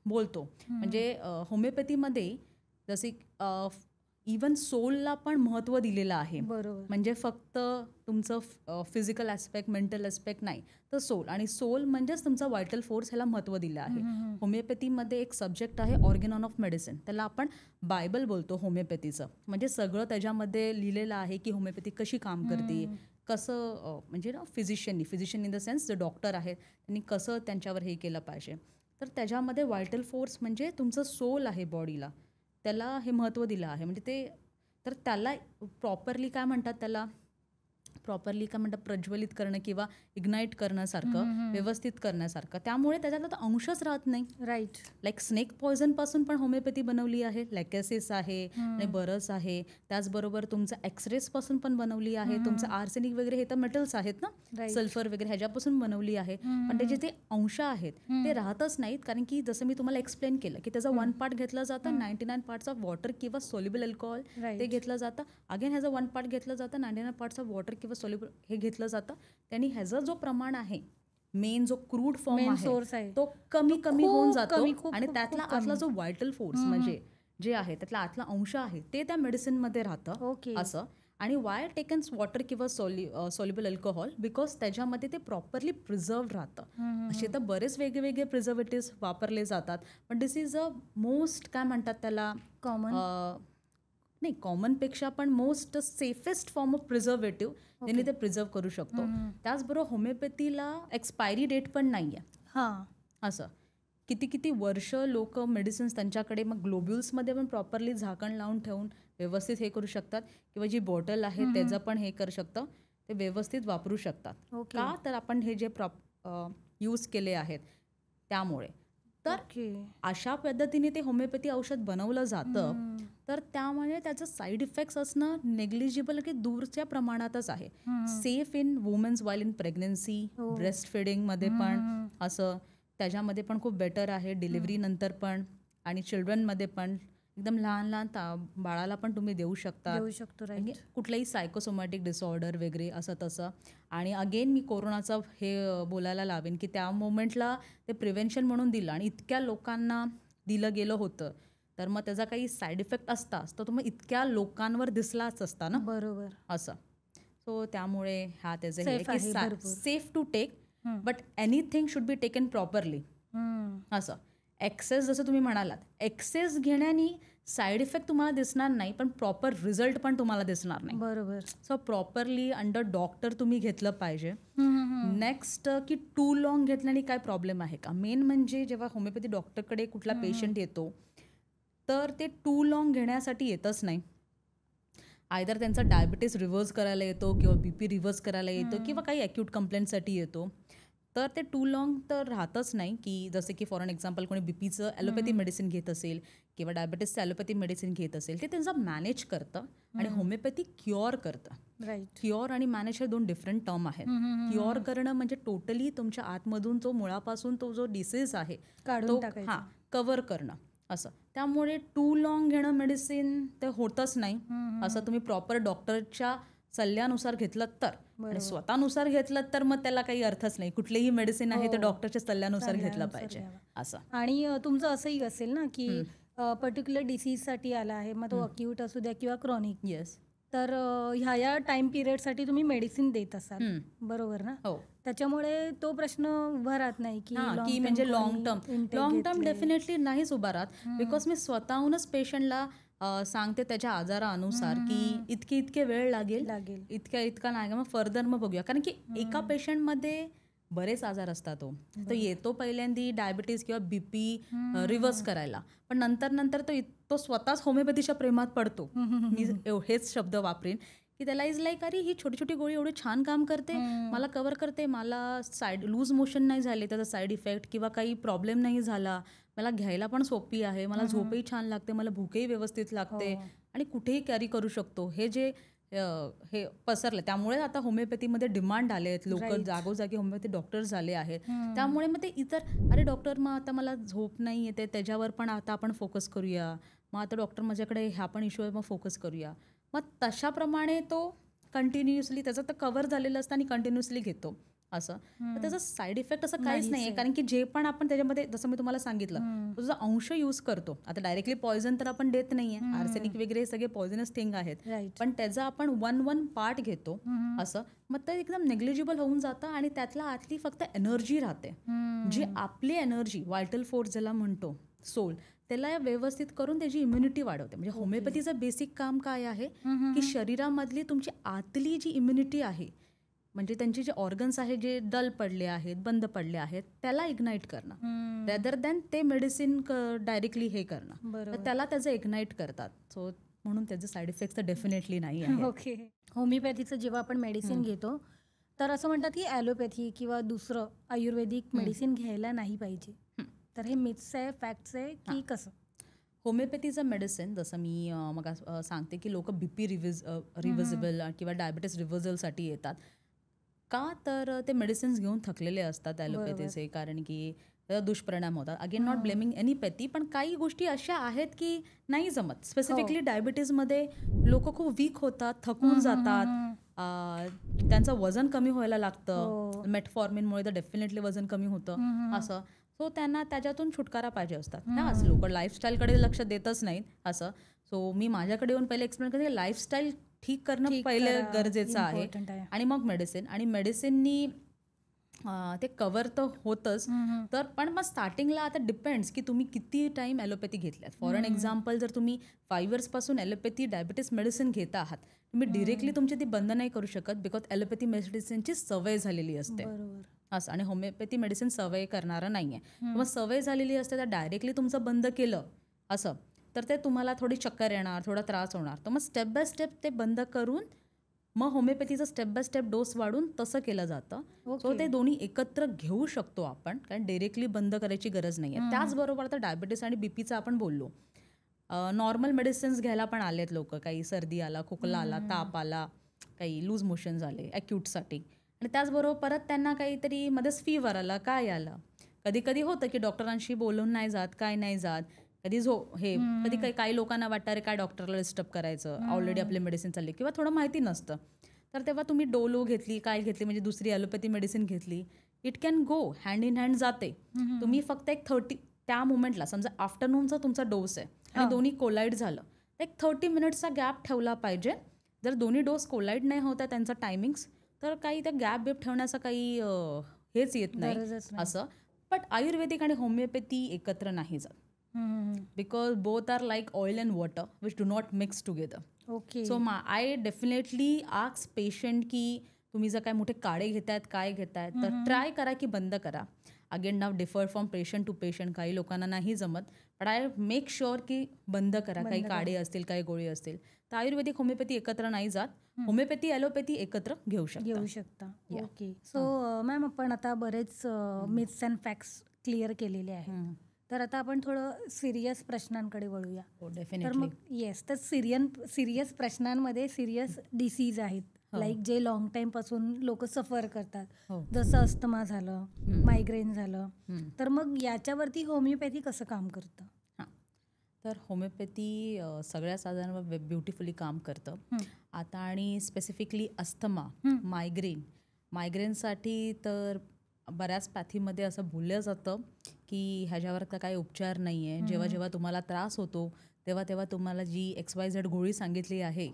बोलतो. म्हणजे होमिओपॅथीमध्ये जसे इवन सोलला पण महत्त्व दिलेलं आहे. बरोबर. म्हणजे फक्त तुमचं फिजिकल ॲस्पेक्ट, मेंटल ॲस्पेक्ट नाही, तर सोल, आणि सोल म्हणजेच तुमचा व्हायटल फोर्स ह्याला महत्त्व दिलं आहे. होमिओपॅथीमध्ये एक सब्जेक्ट आहे ऑर्गन ऑफ मेडिसिन, त्याला आपण बायबल बोलतो होमिओपॅथीचं. म्हणजे सगळं त्याच्यामध्ये लिहिलेलं आहे की होमिओपॅथी कशी काम करते, कसं म्हणजे ना फिजिशियन इन द सेन्स जे डॉक्टर आहेत त्यांनी कसं त्यांच्यावर हे केलं पाहिजे. तर त्याच्यामध्ये व्हायटल फोर्स म्हणजे तुमचं सोल आहे बॉडीला, त्याला हे महत्त्व दिलं आहे. म्हणजे ते तर त्याला प्रॉपरली काय म्हणतात प्रज्वलित करणं किंवा इग्नाईट करण्यासारखं, व्यवस्थित करण्यासारखं. त्यामुळे त्याच्यातला तर अंशच राहत नाही. राईट. लाईक स्नेक पॉयझन पासून पण होमिओपॅथी बनवली आहे. लॅकेसिस आहे आणि बरस आहे. त्याचबरोबर तुमचं एक्सरेस पासून पण बनवली आहे. तुमचं आर्सेनिक वगैरे हे तर मेटल्स आहेत ना, सल्फर वगैरे ह्याच्यापासून बनवली आहे. पण त्याचे जे अंश आहेत ते राहतच नाहीत, कारण की जसं मी तुम्हाला एक्सप्लेन केलं की त्याचा 1 पार्ट घेतला जातं, 99 पार्ट्स ऑफ वॉटर किंवा सोल्युबल अल्कोहोल ते घेतलं जातं. अगेन ह्याचं 1 पार्ट घेतलं जातं, 99 पार्ट्स ऑफ वॉटर किंवा सोल्युबल हे घेतलं जातं. त्यांनी ह्याचा जो प्रमाण आहे, मेन जो क्रूड फॉर्म आहे तो कमी होऊन जातो. आणि त्यातला आतला जो व्हायटल फोर्स म्हणजे जे आहे त्यातला आतला अंश आहे ते त्या मेडिसिनमध्ये राहतं असं. आणि वाय टेकन्स वॉटर किंवा सोल्युबल अल्कोहोल, बिकॉज त्याच्यामध्ये ते प्रॉपरली प्रिझर्व राहतं. असे तर बरेच वेगवेगळे प्रिझर्वेटिव्ह वापरले जातात, पण दिस इज अ मोस्ट काय म्हणतात त्याला कॉमनपेक्षा पण most safest form of preservative ज्यांनी ते प्रिझर्व करू शकतो. त्याचबरोबर होमिओपॅथीला एक्सपायरी डेट पण नाही आहे. असं किती वर्ष लोक मेडिसिन्स त्यांच्याकडे मग ग्लोब्युल्समध्ये पण प्रॉपरली झाकण लावून ठेवून व्यवस्थित हे करू शकतात, किंवा जी बॉटल आहे त्याचं पण हे करू शकतं, ते व्यवस्थित वापरू शकतात. का तर आपण हे जे यूज केले आहेत त्यामुळे. तर अशा पद्धतीने ते होमिओपॅथी औषध बनवलं जातं. तर त्यामुळे त्याचं साईड इफेक्ट्स असणं नेग्लिजिबल की दूरच्या प्रमाणातच आहे. Safe in women's while in pregnancy, breast फिडिंगमध्ये पण असं त्याच्यामध्ये पण खूप बेटर आहे, डिलिव्हरी नंतर पण, आणि चिल्ड्रनमध्ये पण एकदम लहान बाळाला पण तुम्ही देऊ शकता. कुठलाही सायकोसोमॅटिक डिसऑर्डर वगैरे असं तसं. आणि अगेन मी कोरोनाचं हे बोलायला लावेन की त्या मोमेंटला ते प्रिव्हेन्शन म्हणून दिलं आणि इतक्या लोकांना दिलं गेलं होतं, तर मग त्याचा काही साईड इफेक्ट असताच तर तो मग इतक्या लोकांवर दिसलाच असता ना. बरोबर. असं. सो त्यामुळे हा त्याचं हे की safe to take, but anything should be taken properly. असं एक्सेस जसं तुम्ही म्हणालात, एक्सेस घेण्याने साईड इफेक्ट तुम्हाला दिसणार नाही, पण प्रॉपर रिझल्ट पण तुम्हाला दिसणार नाही. बरोबर. सो प्रॉपरली अंडर डॉक्टर तुम्ही घेतलं पाहिजे. नेक्स्ट की टू लॉंग घेतल्याने काय प्रॉब्लेम आहे का, मेन म्हणजे जेव्हा होमिओपॅथी डॉक्टरकडे कुठला पेशंट येतो तर ते टू लॉंग घेण्यासाठी येतच नाही. आयदर त्यांचा डायबिटीस रिव्हर्स करायला येतो किंवा BP रिव्हर्स करायला येतो किंवा काही ॲक्यूट कंप्लेंटसाठी येतो. तर ते टू लॉंग तर राहतच नाही. की जसे की फॉर एन एक्झाम्पल कोणी BPचं ॲलोपॅथी मेडिसिन घेत असेल किंवा डायबिटीसचं ॲलोपॅथी मेडिसिन घेत असेल, ते त्यांचं मॅनेज करतं आणि होमिओपॅथी क्युअर करतं. क्युअर आणि मॅनेज हे 2 डिफरंट टर्म आहेत. क्युअर करणं म्हणजे टोटली तुमच्या आतमधून तो मुळापासून तो जो डिसीज आहे तो कव्हर करणं असं. त्यामुळे टू लॉंग घेणं मेडिसिन ते होतच नाही. असं तुम्ही प्रॉपर डॉक्टरच्या सल्ल्यानुसार घेतलं तर, आणि स्वतःनुसार घेतलं तर मग त्याला काही अर्थच नाही. कुठलेही मेडिसिन आहे ते डॉक्टरच्या सल्ल्यानुसार घेतलं पाहिजे असं. आणि तुमचं असंही असेल ना की पर्टिक्युलर डिसीजसाठी आला आहे, मग तो अक्यूट असू द्या किंवा क्रॉनिक, येस, तर ह्या टाइम पिरियडसाठी तुम्ही मेडिसिन देत असाल, बरोबर ना. हो. त्याच्यामुळे तो प्रश्न उभा राहत नाही की म्हणजे लॉंग टर्म डेफिनेटली नाहीच उभा राहत. बिकॉज मी स्वतःहूनच पेशंटला सांगते त्याच्या आजारानुसार की इतके वेळ लागेल, इतका नाही, मग फर्दर मग बघूया. कारण की एका पेशंटमध्ये बरेच आजार असतात. तो येतो पहिल्यांदी डायबिटीस किंवा BP रिव्हर्स करायला, पण नंतर तो स्वतःच होमिओपॅथीच्या प्रेमात पडतो. मी हेच शब्द वापरेन की त्याला इज लाईक अरे ही छोटी छोटी गोळी एवढी छान काम करते, मला कव्हर करते, मला लूज मोशन नाही झाले त्याचा साईड इफेक्ट किंवा काही प्रॉब्लेम नाही झाला, मला घ्यायला पण सोपी आहे, मला झोपही छान लागते, मला भूकही व्यवस्थित लागते आणि कुठेही कॅरी करू शकतो, हे पसरलं. त्यामुळे आता होमिओपॅथीमध्ये डिमांड आले आहेत, लोक जागोजागी होमिओपॅथी डॉक्टर झाले आहेत. त्यामुळे मग ते इतर अरे डॉक्टर मग आता मला झोप नाही येते त्याच्यावर पण आता आपण फोकस करूया, मग आता डॉक्टर माझ्याकडे ह्या पण इश्यू आहे मग फोकस करूया. मग तशाप्रमाणे तो कंटिन्युअसली त्याचं तर कव्हर झालेलं असतं आणि कंटिन्युअसली घेतो असं. तर त्याचा साईड इफेक्ट असं काहीच नाही आहे, कारण की जे पण आपण त्याच्यामध्ये जसं मी तुम्हाला सांगितलं तो जो अंश यूज करतो, आता डायरेक्टली पॉयझन तर आपण देत नाहीये, आर्सेनिक वगैरे हे सगळे पॉयझनस थिंग आहेत, पण त्याचा आपण वन पार्ट घेतो असं. मग ते एकदम नेग्लिजिबल होऊन जातं आणि त्यातला आतली फक्त एनर्जी राहते, जी आपली एनर्जी व्हायटल फोर्स ज्याला म्हणतो, सोल, त्याला व्यवस्थित करून त्याची इम्युनिटी वाढवते. म्हणजे होमिओपॅथीचं बेसिक काम काय आहे की शरीरामधली तुमची आतली जी इम्युनिटी आहे, म्हणजे त्यांचे जे ऑर्गन्स आहेत जे डल पडले आहेत, बंद पडले आहेत, त्याला इग्नाईट करणं रेदर दॅन ते मेडिसिन डायरेक्टली हे करणं, तर त्याला त्याचं इग्नाईट करतात. सो म्हणून त्याचे साईड इफेक्ट्स तर डेफिनेटली नाही आहे. ओके. होमिओपॅथीचं जेव्हा आपण मेडिसिन घेतो तर असं म्हणतात की ॲलोपॅथी किंवा दुसरं आयुर्वेदिक मेडिसिन घ्यायला नाही पाहिजे, तर हे मिथ्स आहे, फॅक्ट्स आहे की कसं? होमिओपॅथीचं मेडिसिन जसं मी मग सांगते की लोक BP रिव्हर्सिबल किंवा डायबिटीस रिव्हर्सलसाठी येतात का, तर ते मेडिसिन्स घेऊन थकलेले असतात ॲलोपॅथीचे, कारण की दुष्परिणाम होतात. अगेन नॉट ब्लेमिंग एनी पॅथी, पण काही गोष्टी अशा आहेत की नाही जमत. स्पेसिफिकली डायबिटीजमध्ये लोक खूप वीक होतात, थकून जातात, त्यांचं वजन कमी व्हायला लागतं, मेटफॉर्मिनमुळे तर डेफिनेटली वजन कमी होतं असं. सो त्यांना त्याच्यातून छुटकारा पाहिजे असतात ना. असं लोक लाईफस्टाईलकडे लक्ष देतच नाहीत असं. सो मी माझ्याकडे येऊन पहिले एक्सप्लेन करते, लाईफस्टाईल ठीक करणं पहिले गरजेचं आहे आणि मग मेडिसिन. आणि मेडिसिननी ते कव्हर तर होतंच, तर पण मग स्टार्टिंगला आता डिपेंड्स की तुम्ही किती टाइम ॲलोपॅथी घेतल्यात. फॉर एन एक्झाम्पल, जर तुम्ही 5 इयर्सपासून ॲलोपॅथी डायबिटीस मेडिसिन घेता आहात, तुम्ही डिरेक्टली तुमची ती बंद नाही करू शकत, बिकॉज ॲलोपॅथी मेडिसिनची सवय झालेली असते असं, आणि होमिओपॅथी मेडिसिन सवय करणारं नाही आहे. मग सवय झालेली असते तर डायरेक्टली तुमचं बंद केलं असं तर ते तुम्हाला थोडी चक्कर येणार, थोडा त्रास होणार. तर मग स्टेप बाय स्टेप ते बंद करून मग होमिओपॅथीचं स्टेप बाय स्टेप डोस वाढून तसं केलं जातं. सो ते दोन्ही एकत्र घेऊ शकतो आपण, कारण डायरेक्टली बंद करायची गरज नाही आहे. त्याचबरोबर आता डायबिटीस आणि BPचं आपण बोललो, नॉर्मल मेडिसिन्स घ्यायला पण आलेत लोक, काही सर्दी आला, खोकला आला, ताप आला, काही लूज मोशन झाले ॲक्यूटसाठी, आणि त्याचबरोबर परत त्यांना काहीतरी मध्येच फीवर आला, काय आलं. कधी कधी होतं की डॉक्टरांशी बोलून नाही जात, काय नाही जात, कधी कधी काही लोकांना वाटतं अरे काय डॉक्टरला डिस्टर्ब करायचं, ऑलरेडी आपले मेडिसिन चालले, किंवा थोडं माहिती नसतं, तर तेव्हा तुम्ही डोलो घेतली, काय घेतली, म्हणजे दुसरी ॲलोपॅथी मेडिसिन घेतली, it can go hand in hand जाते. तुम्ही फक्त एक 30 त्या मुमेंटला, समजा आफ्टरनूनचा तुमचा डोस आहे आणि दोन्ही कोलाईड झालं, एक 30 मिनिट्सचा गॅप ठेवला पाहिजे. जर दोन्ही डोस कोलाईड नाही होता त्यांचा टायमिंग्स, तर काही त्या गॅप ठेवण्याचा काही हेच येत नाही असं. बट आयुर्वेदिक आणि होमिओपॅथी एकत्र नाही जात, because both are like oil and water which do not mix together. Okay. So I definitely ask patient की तुम्ही जर काय मोठे काढे घेतायत, काय घेतायत, तर ट्राय करा की बंद करा. Again now differ from patient to patient, काही लोकांना नाही जमत, बट आय मेक शुअर की बंद करा. काही काढे असतील, काही गोळी असतील, तर आयुर्वेदिक होमिओपॅथी एकत्र नाही जात, होमिओपॅथी ॲलोपॅथी एकत्र घेऊ शकता. ओके. सो मॅम, आपण आता बरेच मिथ्स अँड फॅक्ट्स क्लिअर केलेले आहेत, तर आता आपण थोडं सिरियस प्रश्नांकडे वळूया. तर मग तर सिरियस प्रश्नांमध्ये सिरियस डिसीज आहेत, लाईक जे लॉंग टाइम पासून लोक सफर करतात, जसं अस्थमा झालं, मायग्रेन झालं, तर मग याच्यावरती होमिओपॅथी कसं काम करतं? तर होमिओपॅथी सगळ्या साधारण ब्युटिफुली काम करतं आता. आणि स्पेसिफिकली अस्थमा, मायग्रेनसाठी तर बऱ्याच पॅथीमध्ये असं बोललं जातं की ह्याच्यावर तर काही उपचार नाही आहे. जेव्हा जेव्हा तुम्हाला त्रास होतो तेव्हा तेव्हा तुम्हाला जी XYZ गोळी सांगितली आहे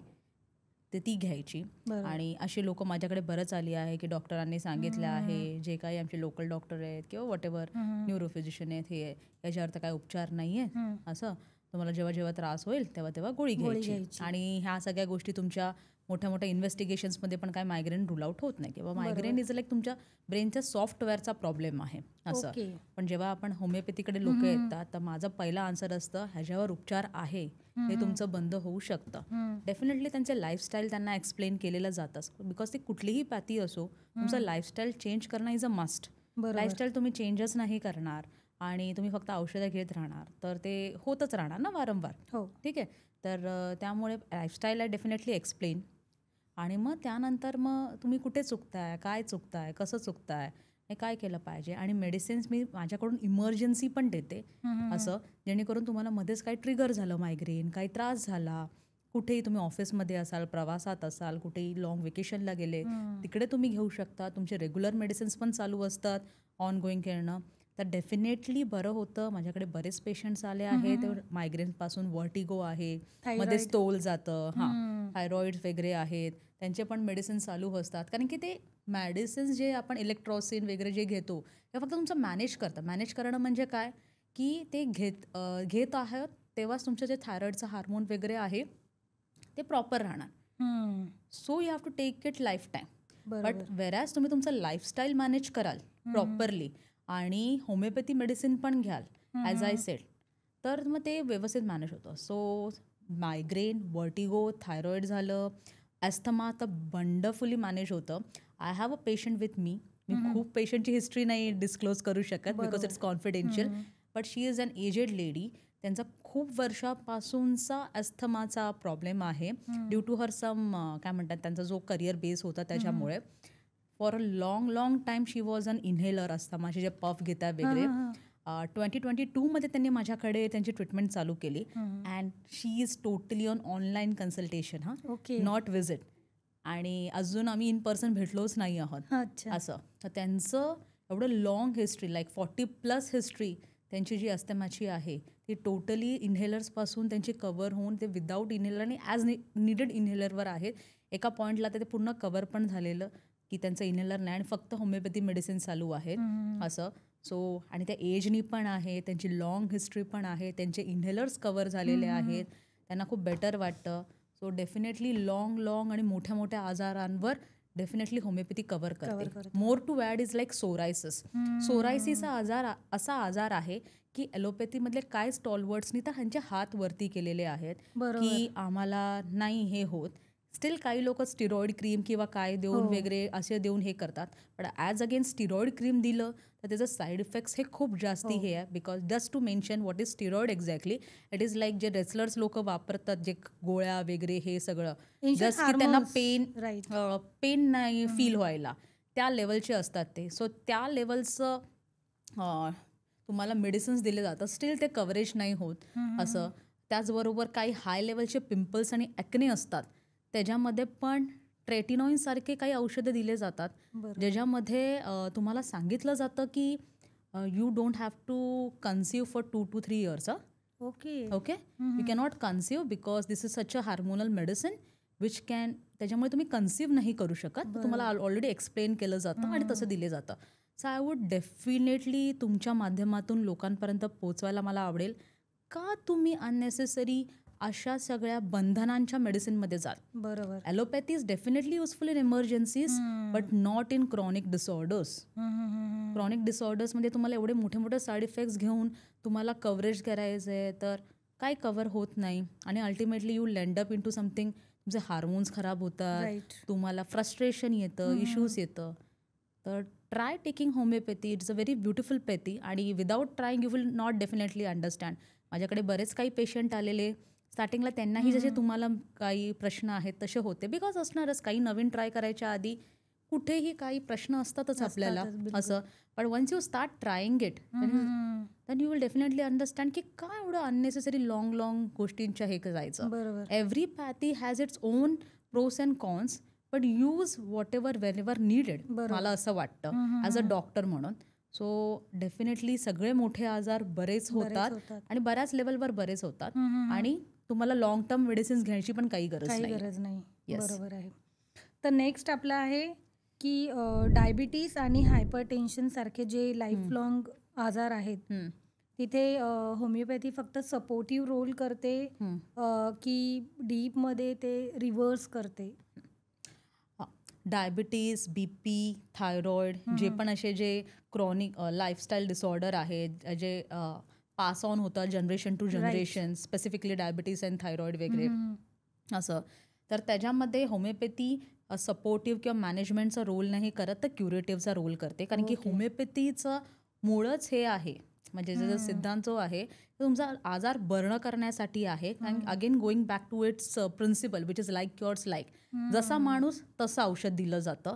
ते ती घ्यायची. आणि अशी लोक माझ्याकडे बरंच आली आहे की डॉक्टरांनी सांगितलं आहे, जे काही आमचे लोकल डॉक्टर आहेत किंवा वॉटेवर न्यूरोफिजिशियन आहेत, हे याच्यावर तर काही उपचार नाही आहे असं. तुम्हाला जेव्हा जेव्हा त्रास होईल तेव्हा तेव्हा गोळी घ्यायची. आणि ह्या सगळ्या गोष्टी तुमच्या मोठ्या मोठ्या इन्व्हेस्टिगेशन्समध्ये पण काय मायग्रेन रूल आउट होत नाही किंवा मायग्रेन इज लाईक तुमच्या ब्रेनच्या सॉफ्टवेअरचा प्रॉब्लेम आहे असं. पण जेव्हा आपण होमिओपॅथीकडे लोक येतात तर माझं पहिलं आन्सर असतं ह्याच्यावर उपचार आहे, हे तुमचं बंद होऊ शकतं. डेफिनेटली त्यांचे लाईफस्टाईल त्यांना एक्सप्लेन केलेलं जातंच, बिकॉज ती कुठलीही पॅथी असो तुमचं लाईफस्टाईल चेंज करणं इज अ मस्ट. लाईफस्टाईल तुम्ही चेंजच नाही करणार आणि तुम्ही फक्त औषधं घेत राहणार तर ते होतच राहणार ना वारंवार. ठीक आहे, तर त्यामुळे लाईफस्टाईल आहे डेफिनेटली एक्सप्लेन. आणि मग त्यानंतर मग तुम्ही कुठे चुकताय, काय चुकताय, कसं चुकताय, हे काय केलं पाहिजे. आणि मेडिसिन्स मी माझ्याकडून इमर्जन्सी पण देते असं, जेणेकरून तुम्हाला मध्येच काही ट्रिगर झालं, मायग्रेन काही त्रास झाला, कुठेही तुम्ही ऑफिसमध्ये असाल, प्रवासात असाल, कुठेही लॉंग वेकेशनला गेले तिकडे तुम्ही घेऊ शकता. तुमचे रेग्युलर मेडिसिन्स पण चालू असतात ऑन गोईंग करणं, तर डेफिनेटली बरं होतं. माझ्याकडे बरेच पेशंट्स आले आहेत मायग्रेनपासून. वर्टिगो आहे, मध्येच तोल जातं, थायरॉइड्स वगैरे आहेत, त्यांचे पण मेडिसिन चालू असतात. कारण की ते मेडिसिन्स जे आपण इलेक्ट्रॉसिन वगैरे जे घेतो ते फक्त तुमचं मॅनेज करतं. मॅनेज करणं म्हणजे काय की ते घेत आहात तेव्हाच तुमचं जे थायरॉइडचं हार्मोन वगैरे आहे ते प्रॉपर राहणार. So you have to take it life time. But whereas तुम्ही तुमचं लाईफस्टाईल मॅनेज कराल प्रॉपरली आणि होमिओपॅथी मेडिसिन पण घ्याल ॲज आय सेड, तर मग ते व्यवस्थित मॅनेज होतं. सो मायग्रेन, वर्टिगो, थायरॉइड झालं, ॲस्थमा तर वंडरफुली मॅनेज होतं. I have a patient with मी खूप पेशंटची हिस्ट्री नाही डिस्क्लोज करू शकत because it's confidential, but she is an aged lady. त्यांचा खूप वर्षापासूनचा ॲस्थमाचा प्रॉब्लेम आहे ड्यू टू हर सम काय म्हणतात त्यांचा जो करिअर बेस होता त्याच्यामुळे. For a long time she was on inhaler अस्थमाचे जे पफ घेतात वगैरे. 2022 त्यांनी माझ्याकडे त्यांची ट्रीटमेंट चालू केली and she is totally on online consultation, not visit. आणि अजून आम्ही इन पर्सन भेटलोच नाही आहोत असं. तर त्यांचं एवढं लॉंग हिस्ट्री लाईक 40+ हिस्ट्री त्यांची जी अस्थमाची आहे ती टोटली इन्हेलर्सपासून त्यांची कवर होऊन ते विदाऊट इन्हेलर आणि ॲज निडेड इन्हेलरवर आहेत. एका पॉईंटला ते पूर्ण कवर पण झालेलं की त्यांचं इन्हेलर नाही आणि फक्त होमिओपॅथी मेडिसिन चालू आहेत असं. सो आणि त्या एजनी पण आहे, त्यांची लॉंग हिस्ट्री पण आहे, त्यांचे इन्हेलर्स कवर झालेले आहेत, त्यांना खूप बेटर वाटतं. सो डेफिनेटली लॉंग आणि मोठ्या मोठ्या आजारांवर डेफिनेटली होमिओपॅथी कवर करते. More to add is like psoriasis. सोरायसिसचा आजार असा आजार आहे की ॲलोपॅथीमधले काय स्टॉलवर्ड्सनी तर ह्यांचे हात वरती केलेले आहेत की आम्हाला नाही हे होत. स्टील काही लोक स्टिरॉइड क्रीम किंवा काय देऊन वगैरे असे देऊन हे करतात, पण ॲज अगेन्स्ट स्टिरॉइड क्रीम दिलं तर त्याचं साईड इफेक्ट्स हे खूप जास्ती हे आहे. Because just to mention what is steroid exactly, it is like जे रेसलर्स लोक वापरतात जे गोळ्या वगैरे हे सगळं, जस्ट की त्यांना पेन नाही फील व्हायला त्या लेवलचे असतात ते. सो त्या लेवलचं तुम्हाला मेडिसिन्स दिले जातात, स्टील ते कव्हरेज नाही होत असं. त्याचबरोबर काही हाय लेवलचे पिंपल्स आणि ॲक्ने असतात त्याच्यामध्ये पण ट्रेटिनॉईनसारखे काही औषधं दिले जातात ज्याच्यामध्ये तुम्हाला सांगितलं जातं की you don't have to conceive for 2 to 3 years. Okay, you cannot conceive because this is such a hormonal medicine which can, त्याच्यामुळे तुम्ही कन्सिव्ह नाही करू शकत. तुम्हाला ऑलरेडी एक्सप्लेन केलं जातं आणि तसं दिले जातं. सो आय वुड डेफिनेटली तुमच्या माध्यमातून लोकांपर्यंत पोचवायला मला आवडेल का तुम्ही अननेसेसरी अशा सगळ्या बंधनांच्या मेडिसिनमध्ये जाल. बरोबर, allopathy is definitely useful in emergencies but not in chronic disorders. Chronic डिसऑर्डर्समध्ये तुम्हाला एवढे मोठे मोठे साईड इफेक्ट्स घेऊन तुम्हाला कव्हरेज करायचं आहे तर काय कव्हर होत नाही आणि ultimately you land up into something. तुमचे हार्मोन्स खराब होतात, तुम्हाला फ्रस्ट्रेशन येतं, इश्यूज येतं. तर try taking homeopathy, it's a very beautiful pathy आणि without trying you will not definitely understand. माझ्याकडे बरेच काही पेशंट आलेले स्टार्टिंगला त्यांनाही जसे तुम्हाला काही प्रश्न आहेत तसे होते, बिकॉज असणारच काही नवीन ट्राय करायच्या आधी कुठेही काही प्रश्न असतातच आपल्याला असं. पण once you start trying it then you will definitely understand की काय एवढं अननेसेसरी लॉंग गोष्टींच्या हे जायचं. Every pathy has its own pros and cons but use whatever whenever needed, मला असं वाटतं ॲज अ डॉक्टर म्हणून. सो डेफिनेटली सगळे मोठे आजार बरेच होतात आणि बऱ्याच लेवलवर बरेच होतात आणि तुम्हाला लॉंग टर्म मेडिसिन्स घ्यायची पण काही गरज नाही. बरोबर आहे. तर नेक्स्ट आपलं आहे की डायबिटीस आणि हायपरटेन्शन सारखे जे लाईफ लॉंग आजार आहेत तिथे होमिओपॅथी फक्त सपोर्टिव्ह रोल करते की डीपमध्ये ते रिव्हर्स करते? डायबिटीज, BP, थायरॉइड, जे पण असे जे क्रॉनिक लाईफस्टाईल डिसऑर्डर आहेत, जे पास ऑन होतात generation to generation, specifically diabetes and thyroid वगैरे असं, तर त्याच्यामध्ये होमिओपॅथी सपोर्टिव्ह किंवा मॅनेजमेंटचा रोल नाही करत, तर क्युरेटिव्हचा रोल करते. कारण की होमिओपॅथीचं मूळच हे आहे, म्हणजे जो सिद्धांत जो आहे तो तुमचा आजार बरं करण्यासाठी आहे. कारण again going back to its principle which is like cures like. जसा माणूस तसं औषध दिलं जातं,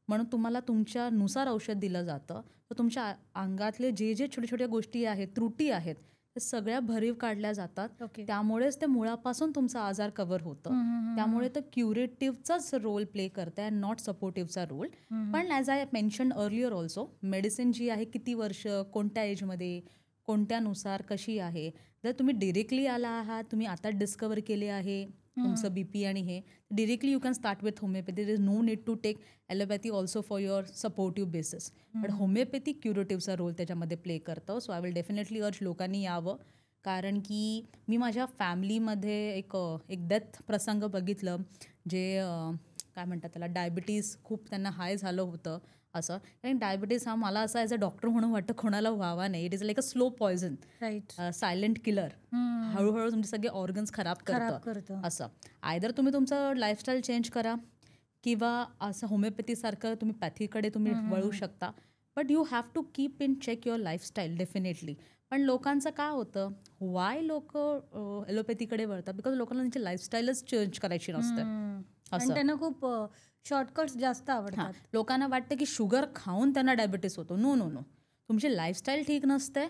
म्हणून तुम्हाला तुमच्यानुसार औषध दिलं जातं. तर तुमच्या अंगातले जे जे छोट्या छोट्या गोष्टी आहेत, त्रुटी आहेत, ते सगळ्या भरीव काढल्या जातात. त्यामुळेच ते मुळापासून तुमचा आजार कव्हर होतं. त्यामुळे तर क्युरेटिव्हचाच रोल प्ले करते अँड नॉट सपोर्टिव्हचा रोल. पण as I mention earlier also, medicine जी आहे किती वर्ष, कोणत्या एजमध्ये, कोणत्यानुसार कशी आहे. जर तुम्ही डिरेक्टली आला आहात, तुम्ही आता डिस्कवर केले आहे तुमचं BP आणि हे, directly you can start with homeopathy. There is no need to take allopathy also for your supportive basis. But homeopathy क्युरेटिव्हचा रोल त्याच्यामध्ये प्ले करतं. So I will definitely urge लोकांनी यावं. कारण की मी माझ्या फॅमिलीमध्ये एक डेथ प्रसंग बघितलं, जे काय म्हणतात त्याला, डायबिटीज खूप त्यांना हाय झालं होतं असं. कारण डायबिटीज हा मला असं ॲज अ डॉक्टर म्हणून वाटतं कोणाला व्हावा नाही. It is like a slow poison, silent killer. हळूहळू तुमचे सगळे ऑर्गन्स खराब करतं असं. आयदर तुम्ही तुमचं लाईफस्टाईल चेंज करा किंवा असं होमिओपॅथीसारखं तुम्ही पॅथीकडे तुम्ही वळू शकता. But you have to keep in check your lifestyle definitely. पण लोकांचं काय होतं, वाय लोक ॲलोपॅथीकडे वळतात, बिकॉज लोकांना त्यांची लाईफस्टाईलच चेंज करायची नसते असं. त्यांना खूप शॉर्टकट्स जास्त आवडतात. लोकांना वाटतं की शुगर खाऊन त्यांना डायबिटीस होतो. नो नो नो, तुमची लाईफस्टाईल ठीक नसते.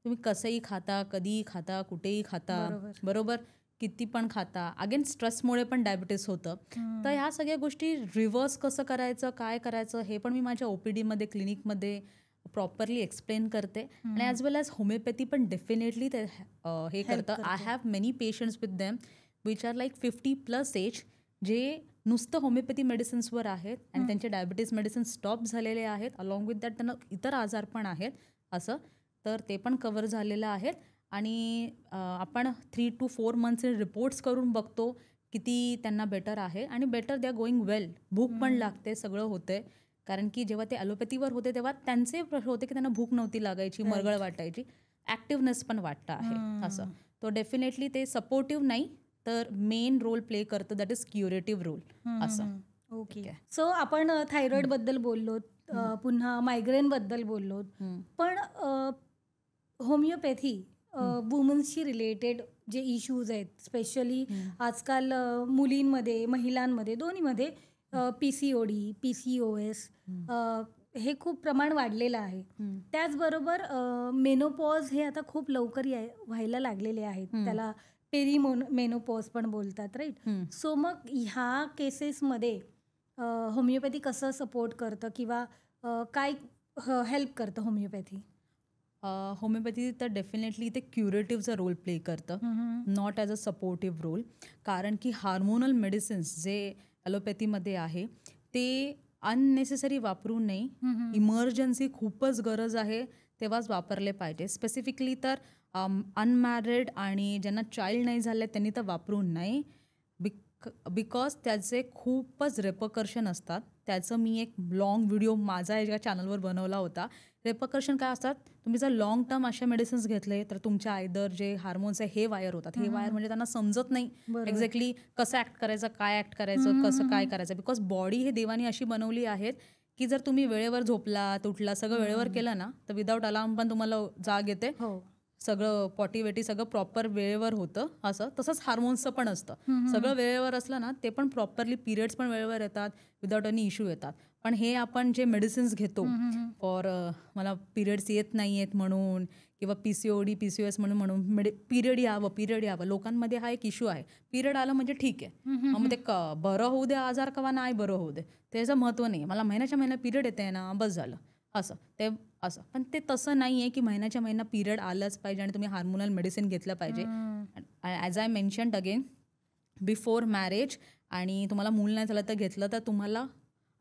तुम्ही कसंही खाता, कधीही खाता, कुठेही खाता, बरोबर, किती पण खाता. अगेन स्ट्रेसमुळे पण डायबिटीस होतं. तर ह्या सगळ्या गोष्टी रिव्हर्स कसं करायचं, काय करायचं, हे पण मी माझ्या OPDमध्ये, क्लिनिकमध्ये प्रॉपरली एक्सप्लेन करते. आणि ॲज वेल ॲज होमिओपॅथी पण डेफिनेटली ते हे करतं. I have many patients with them which are like 50+ age, जे नुसतं होमिओपॅथी मेडिसिन्सवर आहेत आणि त्यांचे डायबिटीज मेडिसिन स्टॉप झालेले आहेत. अलॉंग विथ दॅट त्यांना इतर आजार पण आहेत असं, तर ते पण कव्हर झालेलं आहेत. आणि आपण 3 to 4 months रिपोर्ट्स करून बघतो किती त्यांना बेटर आहे. आणि बेटर दे आर गोईंग वेल. भूक पण लागते, सगळं होतंय. कारण की जेव्हा ते ॲलोपॅथीवर होते तेव्हा त्यांचे प्रश्न होते की त्यांना भूक नव्हती लागायची, मरगळ वाटायची, ॲक्टिव्हनेस पण वाटतं आहे असं. तो डेफिनेटली ते सपोर्टिव्ह नाही, तर मेन रोल प्ले करतं, दॅट इज क्युरेटिव्ह रोल असं. ओके. सो आपण थायरॉइड बद्दल बोललो, पुन्हा मायग्रेन बद्दल बोललो, पण होमिओपॅथी वुमन्सशी रिलेटेड जे इश्यूज आहेत, स्पेशली आजकाल मुलींमध्ये, महिलांमध्ये, दोन्हीमध्ये PCOD, PCOS हे खूप प्रमाण वाढलेलं आहे. त्याचबरोबर मेनोपॉज हे आता खूप लवकर व्हायला लागलेले आहेत. त्याला पेरीमेनोपॉज पण बोलतात, राईट? सो मग ह्या केसेसमध्ये होमिओपॅथी कसं सपोर्ट करतं किंवा काय हेल्प करतं होमिओपॅथी? होमिओपॅथी तर डेफिनेटली ते क्युरेटिव्हचा रोल प्ले करतं, not as a supportive role. कारण की हार्मोनल मेडिसिन्स जे ॲलोपॅथीमध्ये आहे ते अननेसेसरी वापरू नये. इमर्जन्सी खूपच गरज आहे तेव्हाच वापरले पाहिजे. स्पेसिफिकली तर अनमॅरिड आणि ज्यांना चाइल्ड नाही झाले त्यांनी तर वापरू नये. बिकॉज त्याचे खूपच रेपकर्शन असतात. त्याचं मी एक लॉंग व्हिडिओ माझा एका चॅनलवर बनवला होता. रेपकर्शन काय असतात, तुम्ही जर लॉंग टर्म अशा मेडिसिन्स घेतले तर तुमच्या आयदर जे हार्मोन्स आहे हे वायर होतात. हे वायर म्हणजे त्यांना समजत नाही एक्झॅक्टली कसं ॲक्ट करायचं, काय ॲक्ट करायचं, कसं काय करायचं. बिकॉज बॉडी हे देवानी अशी बनवली आहेत की जर तुम्ही वेळेवर झोपला, तुटला, सगळं वेळेवर केलं ना, तर विदाऊट अलार्म पण तुम्हाला जाग येते. सगळं पॉटी वेटी सगळं प्रॉपर वेळेवर होतं असं. तसंच हार्मोन्सचं पण असतं. सगळं वेळेवर असलं ना, ते पण प्रॉपरली पिरियड्स पण वेळेवर येतात, विदाऊट एनी इश्यू येतात. पण हे आपण जे मेडिसिन्स घेतो फॉर मला पिरियड्स येत नाही आहेत म्हणून किंवा PCOD, PCOS म्हणून पिरियड यावं, लोकांमध्ये हा एक इश्यू आहे. पिरियड आलं म्हणजे ठीक आहे, मग ते बरं होऊ दे आजार किंवा नाही बरं होऊ दे, त्याचं महत्त्व नाही. मला महिन्याच्या महिना पिरियड येते ना, बस झालं असं. ते असं पण ते तसं नाही आहे की महिन्याच्या महिना पिरियड आलंच पाहिजे आणि तुम्ही हार्मोनल मेडिसिन घेतलं पाहिजे. As I mentioned again, before marriage आणि तुम्हाला मूल नाही झालं तर घेतलं तर तुम्हाला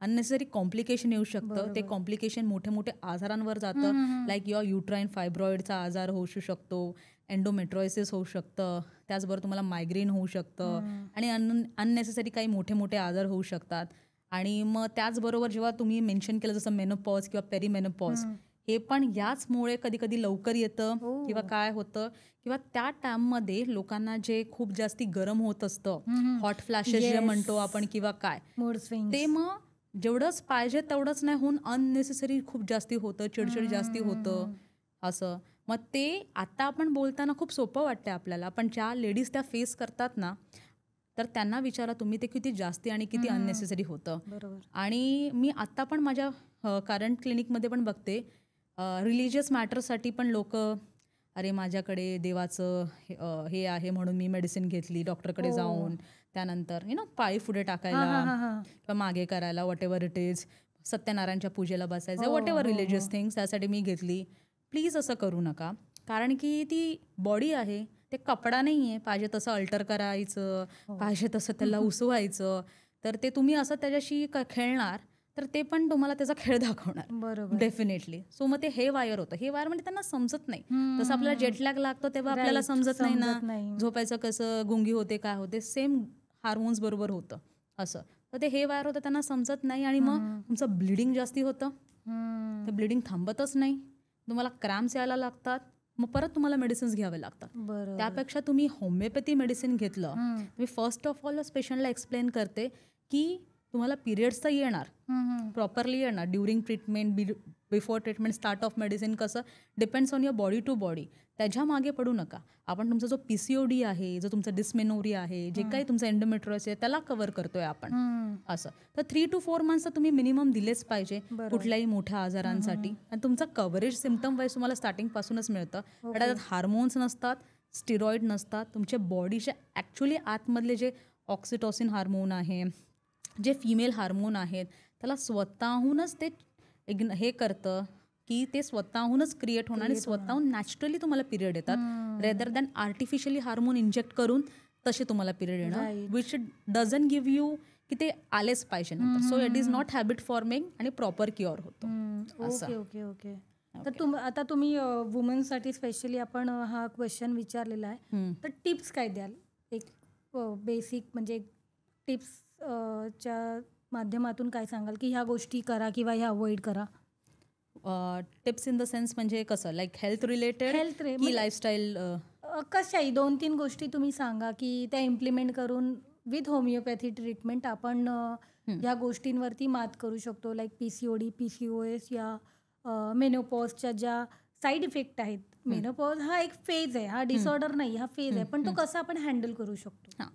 अननेसेसरी कॉम्प्लिकेशन येऊ शकतं. ते कॉम्प्लिकेशन मोठे मोठे आजारांवर जातं. लाईक युअर युट्राईन फायब्रॉइडचा आजार होऊ शकतो, एन्डोमेट्रोसिस होऊ शकतं, त्याचबरोबर तुम्हाला मायग्रेन होऊ शकतं आणि अननेसेसरी काही मोठे मोठे आजार होऊ शकतात. आणि मग त्याचबरोबर जेव्हा तुम्ही मेन्शन केलं जसं मेनोपॉज किंवा पेरीमेनोपॉज, हे पण याचमुळे कधी कधी लवकर येतं किंवा काय होतं किंवा त्या टाइममध्ये लोकांना जे खूप जास्ती गरम होत असतं, हॉट फ्लॅशेस जे म्हणतो आपण किंवा काय, ते मग जेवढंच पाहिजे तेवढंच नाही होऊन अननेसेसरी खूप जास्ती होतं, चिडचिड जास्ती होतं असं. मग ते आता आपण बोलताना खूप सोपं वाटतं आपल्याला, पण ज्या लेडीज त्या फेस करतात ना, तर त्यांना विचारा तुम्ही ते किती जास्ती आणि किती अननेसेसरी होतं. आणि मी आत्ता पण माझ्या करंट क्लिनिकमध्ये पण बघते, रिलिजियस मॅटरसाठी पण लोक, अरे माझ्याकडे देवाचं हे आहे म्हणून मी मेडिसिन घेतली डॉक्टरकडे जाऊन, त्यानंतर पाळी पुढे टाकायला किंवा मागे करायला, वॉट एव्हर इट इज, सत्यनारायणच्या पूजेला बसायचं, वॉट एव्हर रिलिजियस थिंग्स, त्यासाठी मी घेतली. प्लीज असं करू नका, कारण की ती बॉडी आहे, ते कपडा नाही आहे पाहिजे तसं अल्टर करायचं, पाहिजे तसं त्याला उसवायचं. तर ते तुम्ही असं त्याच्याशी खेळणार तर ते पण तुम्हाला त्याचा खेळ दाखवणार. बरोबर, डेफिनेटली. सो मग ते हे वायर होतं. हे वायर म्हणजे त्यांना समजत नाही. तसं आपल्याला जेटलॅग लागतो तेव्हा आपल्याला समजत नाही ना, झोपायचं कसं, गुंगी होते, काय होते, सेम हार्मोन्स बरोबर होतं असं. तर ते हे वायर होतं, त्यांना समजत नाही आणि मग तुमचं ब्लिडिंग जास्ती होतं. तर ब्लिडिंग थांबतच नाही, तुम्हाला क्रॅम्प्स यायला लागतात, मग परत तुम्हाला मेडिसिन्स घ्यावे लागतात. त्यापेक्षा तुम्ही होमिओपॅथी मेडिसिन घेतलं, मी फर्स्ट ऑफ ऑल पेशंटला एक्सप्लेन करते की तुम्हाला पिरियड्स तर येणार, प्रॉपरली येणार, during treatment, before treatment, start of medicine, कसं depends on your body to body. त्याच्या मागे पडू नका. आपण तुमचा जो PCOD आहे, जो तुमचा डिस्मेनोरिया आहे, जे काही तुमचं एंडोमेट्रोसिस आहे, त्याला कव्हर करतोय आपण असं. तर 3 to 4 मंथ्स तर तुम्ही मिनिमम दिलेच पाहिजे कुठल्याही मोठ्या आजारांसाठी. आणि तुमचं कव्हरेज सिम्पटम वाईज तुम्हाला स्टार्टिंगपासूनच मिळतं. त्यात हार्मोन्स नसतात, स्टिरॉइड नसतात, तुमच्या बॉडीचे ॲक्च्युली आतमधले जे ऑक्सिटोसिन हार्मोन आहे, जे फिमेल हार्मोन आहेत, त्याला स्वतःहूनच ते हे करतं की ते स्वतःहूनच क्रिएट होणार आणि स्वतःहून नॅचरली तुम्हाला पिरियड येतात, rather than artificially hormone inject करून तसे तुम्हाला पिरियड येणार, विच डझंट गिव्ह यू की ते आलेच पाहिजे नंतर. So it is not habit forming आणि प्रॉपर क्युअर होतो. ओके. तर आता तुम्ही वुमन्ससाठी स्पेशली आपण हा क्वेश्चन विचारलेला आहे, तर टिप्स काय द्याल? एक बेसिक म्हणजे टिप्स च्या माध्यमातून काय सांगाल की ह्या गोष्टी करा किंवा ह्या अवॉइड करा? टिप्स इन द सेन्स म्हणजे कसं, लाईक हेल्थ रिलेटेड की लाईफस्टाईल? कशाही 2-3 गोष्टी तुम्ही सांगा की त्या इम्प्लिमेंट करून विथ होमिओपॅथी ट्रीटमेंट आपण ह्या गोष्टींवरती मात करू शकतो, लाईक PCOD, PCOS या मेनोपॉजच्या ज्या साईड इफेक्ट आहेत. मेनोपॉज हा एक फेज आहे, हा डिसऑर्डर नाही, हा फेज आहे, पण तो कसा आपण हँडल करू शकतो? हां,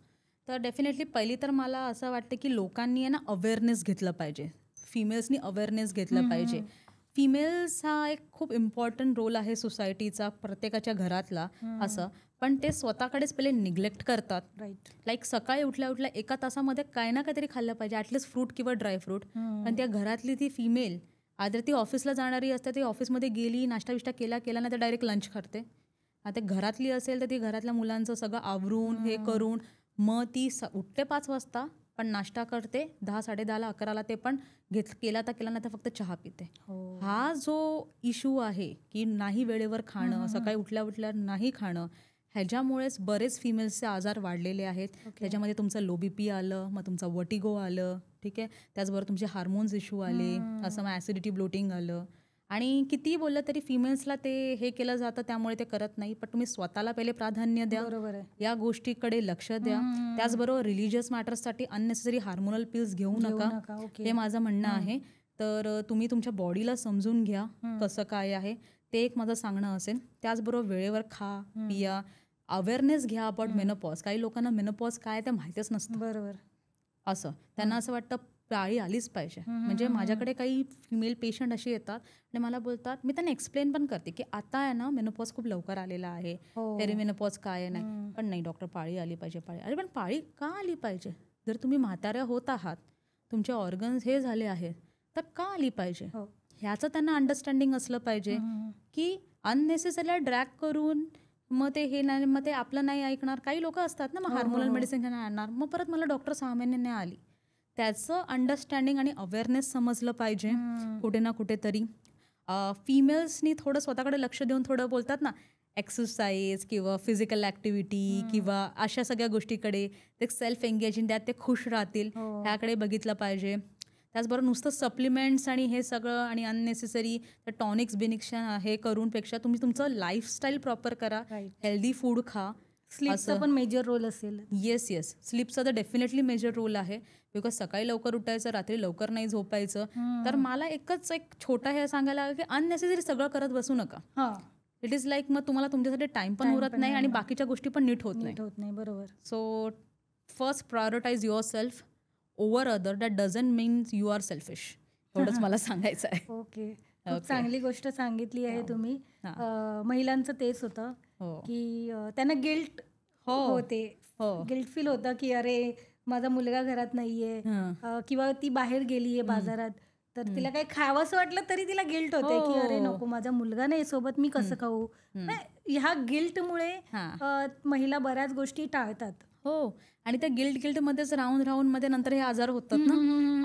तर डेफिनेटली पहिली तर मला असं वाटतं की लोकांनी आहे ना अवेअरनेस घेतलं पाहिजे, फिमेल्सनी अवेअरनेस घेतलं पाहिजे. फिमेल्स हा एक खूप इम्पॉर्टंट रोल आहे सोसायटीचा, प्रत्येकाच्या घरातला असं, पण ते स्वतःकडेच पहिले निग्लेक्ट करतात. राईट. लाईक सकाळी उठल्या उठल्या 1 तासामध्ये काय ना काहीतरी खाल्लं पाहिजे, ॲटलिस्ट फ्रूट किंवा ड्रायफ्रूट. पण त्या घरातली ती फिमेल आदर ती ऑफिसला जाणारी असते, ती ऑफिसमध्ये गेली, नाश्ता विष्टा केला नाही तर डायरेक्ट लंच करते. आता घरातली असेल तर ती घरातल्या मुलांचं सगळं आवरून हे करून मग ती उठते 5 वाजता, पण नाश्ता करते 10, 10:30, 11ला, ते पण केला तर केला नाही तर फक्त चहा पिते. हा जो इश्यू आहे की नाही वेळेवर खाणं, सकाळी उठल्या उठल्या नाही खाणं, ह्याच्यामुळेच बरेच फिमेल्सचे आजार वाढलेले आहेत. त्याच्यामध्ये तुमचं लो BP आलं, मग तुमचं वर्टिगो आलं, ठीक आहे, त्याचबरोबर तुमचे हार्मोन्स इश्यू आले, असं मग ॲसिडिटी, ब्लोटिंग आलं. आणि कितीही बोललं तरी फिमेल्सला ते हे केलं जातं, त्यामुळे ते करत नाही. पण तुम्ही स्वतःला पहिले प्राधान्य द्या, या गोष्टीकडे लक्ष द्या. त्याचबरोबर रिलिजियस मॅटर्ससाठी अननेसेसरी हार्मोनल पिल्स घेऊ नका, हे माझं म्हणणं आहे. तर तुम्ही तुमच्या बॉडीला समजून घ्या कसं काय आहे, ते एक माझं सांगणं असेल. त्याचबरोबर वेळेवर खा, पिया, अवेअरनेस घ्या अबाउट मेनोपॉज. काही लोकांना मेनोपॉज काय ते माहितीच नसतं. बरोबर. असं त्यांना असं वाटतं पाळी आलीच पाहिजे. म्हणजे माझ्याकडे काही फिमेल पेशंट अशी येतात आणि मला बोलतात, मी त्यांना एक्सप्लेन पण करते की आता आहे ना मेनोपॉज खूप लवकर आलेला आहे, पेरिमेनोपॉज काय आहे नाही. पण नाही डॉक्टर, पाळी आली पाहिजे, पाळी. अरे पण पाळी का आली पाहिजे? जर तुम्ही म्हाताऱ्या होत आहात, तुमचे ऑर्गन्स हे झाले आहेत, तर का आली पाहिजे ह्याचं त्यांना अंडरस्टँडिंग असलं पाहिजे. की अननेसेसरी ड्रॅग करून मग ते हे नाही, मग ते आपलं नाही ऐकणार. काही लोक असतात ना, मग हार्मोनल मेडिसिन घेणार, मग परत मला डॉक्टर 6 महिने नाही आली. त्याचं अंडरस्टँडिंग आणि अवेअरनेस समजलं पाहिजे कुठे ना कुठेतरी. फिमेल्सनी थोडं स्वतःकडे लक्ष देऊन थोडं बोलतात ना, एक्सरसाइज किंवा फिजिकल ॲक्टिव्हिटी किंवा अशा सगळ्या गोष्टीकडे ते सेल्फ एंगेजिंग, त्यात ते खुश राहतील ह्याकडे बघितलं पाहिजे. त्याचबरोबर नुसतं सप्लिमेंट्स आणि हे सगळं आणि अननेसेसरी टॉनिक्स बिनिक्शन हे करूनपेक्षा तुम्ही तुमचं लाईफस्टाईल प्रॉपर करा, हेल्दी फूड खा. स्लीपचा पण मेजर रोल असेल. येस स्लीपचा तर डेफिनेटली मेजर रोल आहे. बिकॉज सकाळी लवकर उठायचं, रात्री लवकर नाही झोपायचं. तर मला एक छोटा हे सांगायला लागलं की अननेसेसरी सगळं करत बसू नका. इट इज लाईक मग तुम्हाला तुमच्यासाठी टाइम पण उरत नाही आणि बाकीच्या गोष्टी पण नीट होत नाही. बरोबर. So first prioritize yourself over other. That doesn't mean you are selfish. एवढंच मला सांगायचं आहे. ओके, खूप चांगली गोष्ट सांगितली आहे तुम्ही. महिलांचं तेच होतं की त्यांना गिल्ट होते, गिल्ट फील होतं की अरे माझा मुलगा घरात नाहीये किंवा ती बाहेर गेलीये बाजारात, तर तिला काही खावंसं वाटलं तरी तिला गिल्ट होते की अरे नको, माझा मुलगा नाही सोबत, मी कसं खाऊ. ह्या गिल्टमुळे महिला बऱ्याच गोष्टी टाळतात. आणि त्या गिल्टमध्येच राहून मध्ये नंतर हे आजार होतात ना,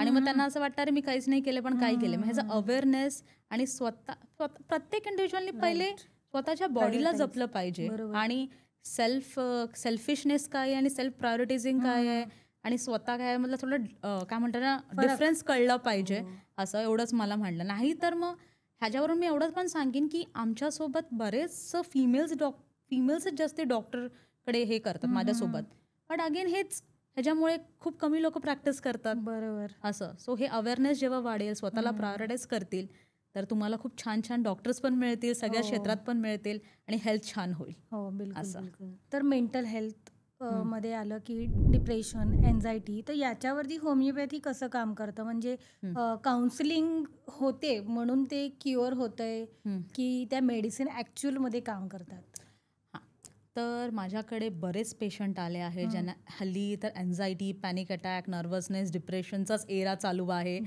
आणि मग त्यांना असं वाटतं अरे मी काहीच नाही केलं पण काय केलं. मग ह्याचा अवेअरनेस आणि स्वतः प्रत्येक इंडिव्हिज्युअलनी पहिले स्वतःच्या बॉडीला जपलं पाहिजे आणि सेल्फिशनेस काय आहे आणि सेल्फ प्रायोरिटायझिंग काय आहे आणि स्वतः काय मधलं थोडं काय म्हणतात ना डिफरन्स कळलं पाहिजे. असं एवढंच मला म्हणलं. नाही तर मग ह्याच्यावरून मी एवढंच पण सांगेन की आमच्यासोबत बरेच फिमेल्सच जास्त डॉक्टरकडे हे करतात माझ्यासोबत. बट अगेन हेच ह्याच्यामुळे खूप कमी लोक प्रॅक्टिस करतात. बरोबर. असं सो हे अवेअरनेस जेव्हा वाढेल, स्वतःला प्रायोरिटाईज करतील, तर तुम्हाला खूप छान छान डॉक्टर्स पण मिळतील, सगळ्या क्षेत्रात पण मिळतील आणि हेल्थ छान होईल. हो, बिलकुल. तर मेंटल हेल्थ मध्ये आलं की डिप्रेशन, एन्झायटी, तर याच्यावरती होमिओपॅथी कसं काम करतं? म्हणजे काउन्सिलिंग होते म्हणून ते क्युअर होतंय की त्या मेडिसिन ॲक्च्युअलमध्ये काम करतात? तर माझ्याकडे बरेच पेशंट आले आहेत ज्यांना हल्ली तर एन्झायटी, पॅनिक अटॅक, नर्वसनेस, डिप्रेशनचाच एरा चालू आहे.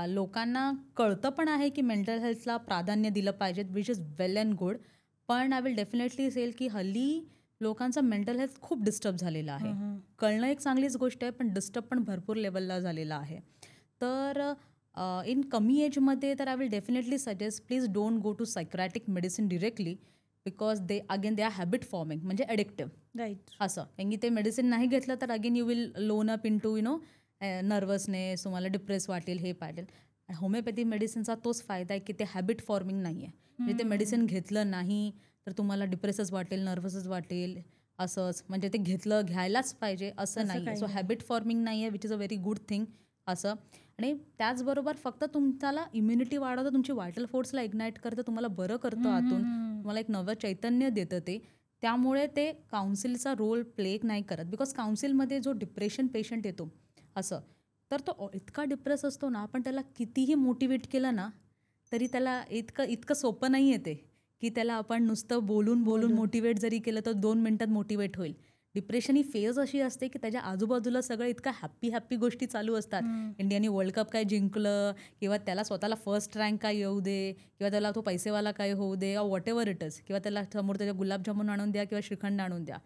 लोकांना कळतं पण आहे की मेंटल हेल्थला प्राधान्य दिलं पाहिजे, which is well and good. पण आय विल डेफिनेटली सेल की हल्ली लोकांचं मेंटल हेल्थ खूप डिस्टर्ब झालेलं आहे. कळणं एक चांगलीच गोष्ट आहे, पण डिस्टर्ब पण भरपूर लेवलला झालेलं आहे. तर इन कमी एजमध्ये तर I will definitely suggest please don't go to psychiatric medicine directly, because they are habit forming, म्हणजे ॲडिक्टिव्ह. राईट. असं कारण की ते मेडिसिन नाही घेतलं तर again you will land up into nervousness, तुम्हाला डिप्रेस वाटेल, हे पाटेल. होमिओपॅथी मेडिसिनचा तोच फायदा आहे की ते हॅबिट फॉर्मिंग नाही आहे. म्हणजे ते मेडिसिन घेतलं नाही तर तुम्हाला डिप्रेसच वाटेल, नर्वसच वाटेल, असंच. म्हणजे ते घ्यायलाच पाहिजे असं नाही आहे. सो हॅबिट फॉर्मिंग नाही आहे, which is a very good thing. असं. आणि त्याचबरोबर फक्त तुमच्याला इम्युनिटी वाढवतं, तुमची व्हायटल फोर्सला इग्नाईट करतं, तुम्हाला बरं करतं आतून, तुम्हाला एक नवं चैतन्य देतं ते. त्यामुळे ते काउन्सिलचा रोल प्ले नाही करत. बिकॉज काउन्सिलमध्ये जो डिप्रेशन पेशंट येतो असं, तर तो इतका डिप्रेस असतो ना, आपण त्याला कितीही मोटिवेट केलं ना तरी त्याला इतकं सोपं नाही आहे ते की त्याला आपण नुसतं बोलून मोटिवेट जरी केलं तर 2 मिनिटात मोटिवेट होईल. डिप्रेशन ही फेज अशी असते की त्याच्या आजूबाजूला सगळं इतकं हॅप्पी गोष्टी चालू असतात. इंडियाने वर्ल्ड कप काय जिंकलं किंवा त्याला स्वतःला फर्स्ट रँक काय येऊ दे किंवा त्याला तो पैसेवाला काय होऊ दे or whatever it is, किंवा त्याला समोर त्याच्या गुलाबजामुन आणून द्या किंवा श्रीखंड आणून द्या,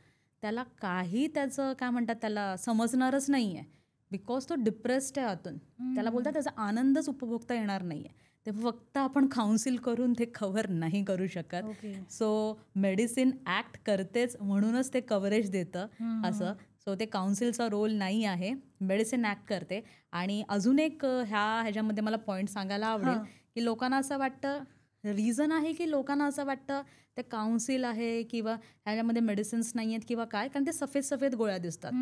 त्याला काही त्याचं काय म्हणतात त्याला समजणारच नाही आहे. बिकॉज तो डिप्रेस्ड आहे आतून. त्याला बोलतात त्याचा आनंदच उपभोगता येणार नाही आहे. ते फक्त आपण काउन्सिल करून ते कव्हर नाही करू शकत. सो मेडिसिन ॲक्ट करतेच म्हणूनच ते कव्हरेज देतं असं. सो ते काउन्सिलचा रोल नाही आहे, मेडिसिन ॲक्ट करते. आणि अजून एक ह्याच्यामध्ये मला पॉईंट सांगायला आवडेल की लोकांना असं वाटतं, रिझन आहे की लोकांना असं वाटतं ते काउन्सिल आहे किंवा ह्याच्यामध्ये मेडिसिन्स नाही आहेत किंवा काय, कारण ते सफेद गोळ्या दिसतात.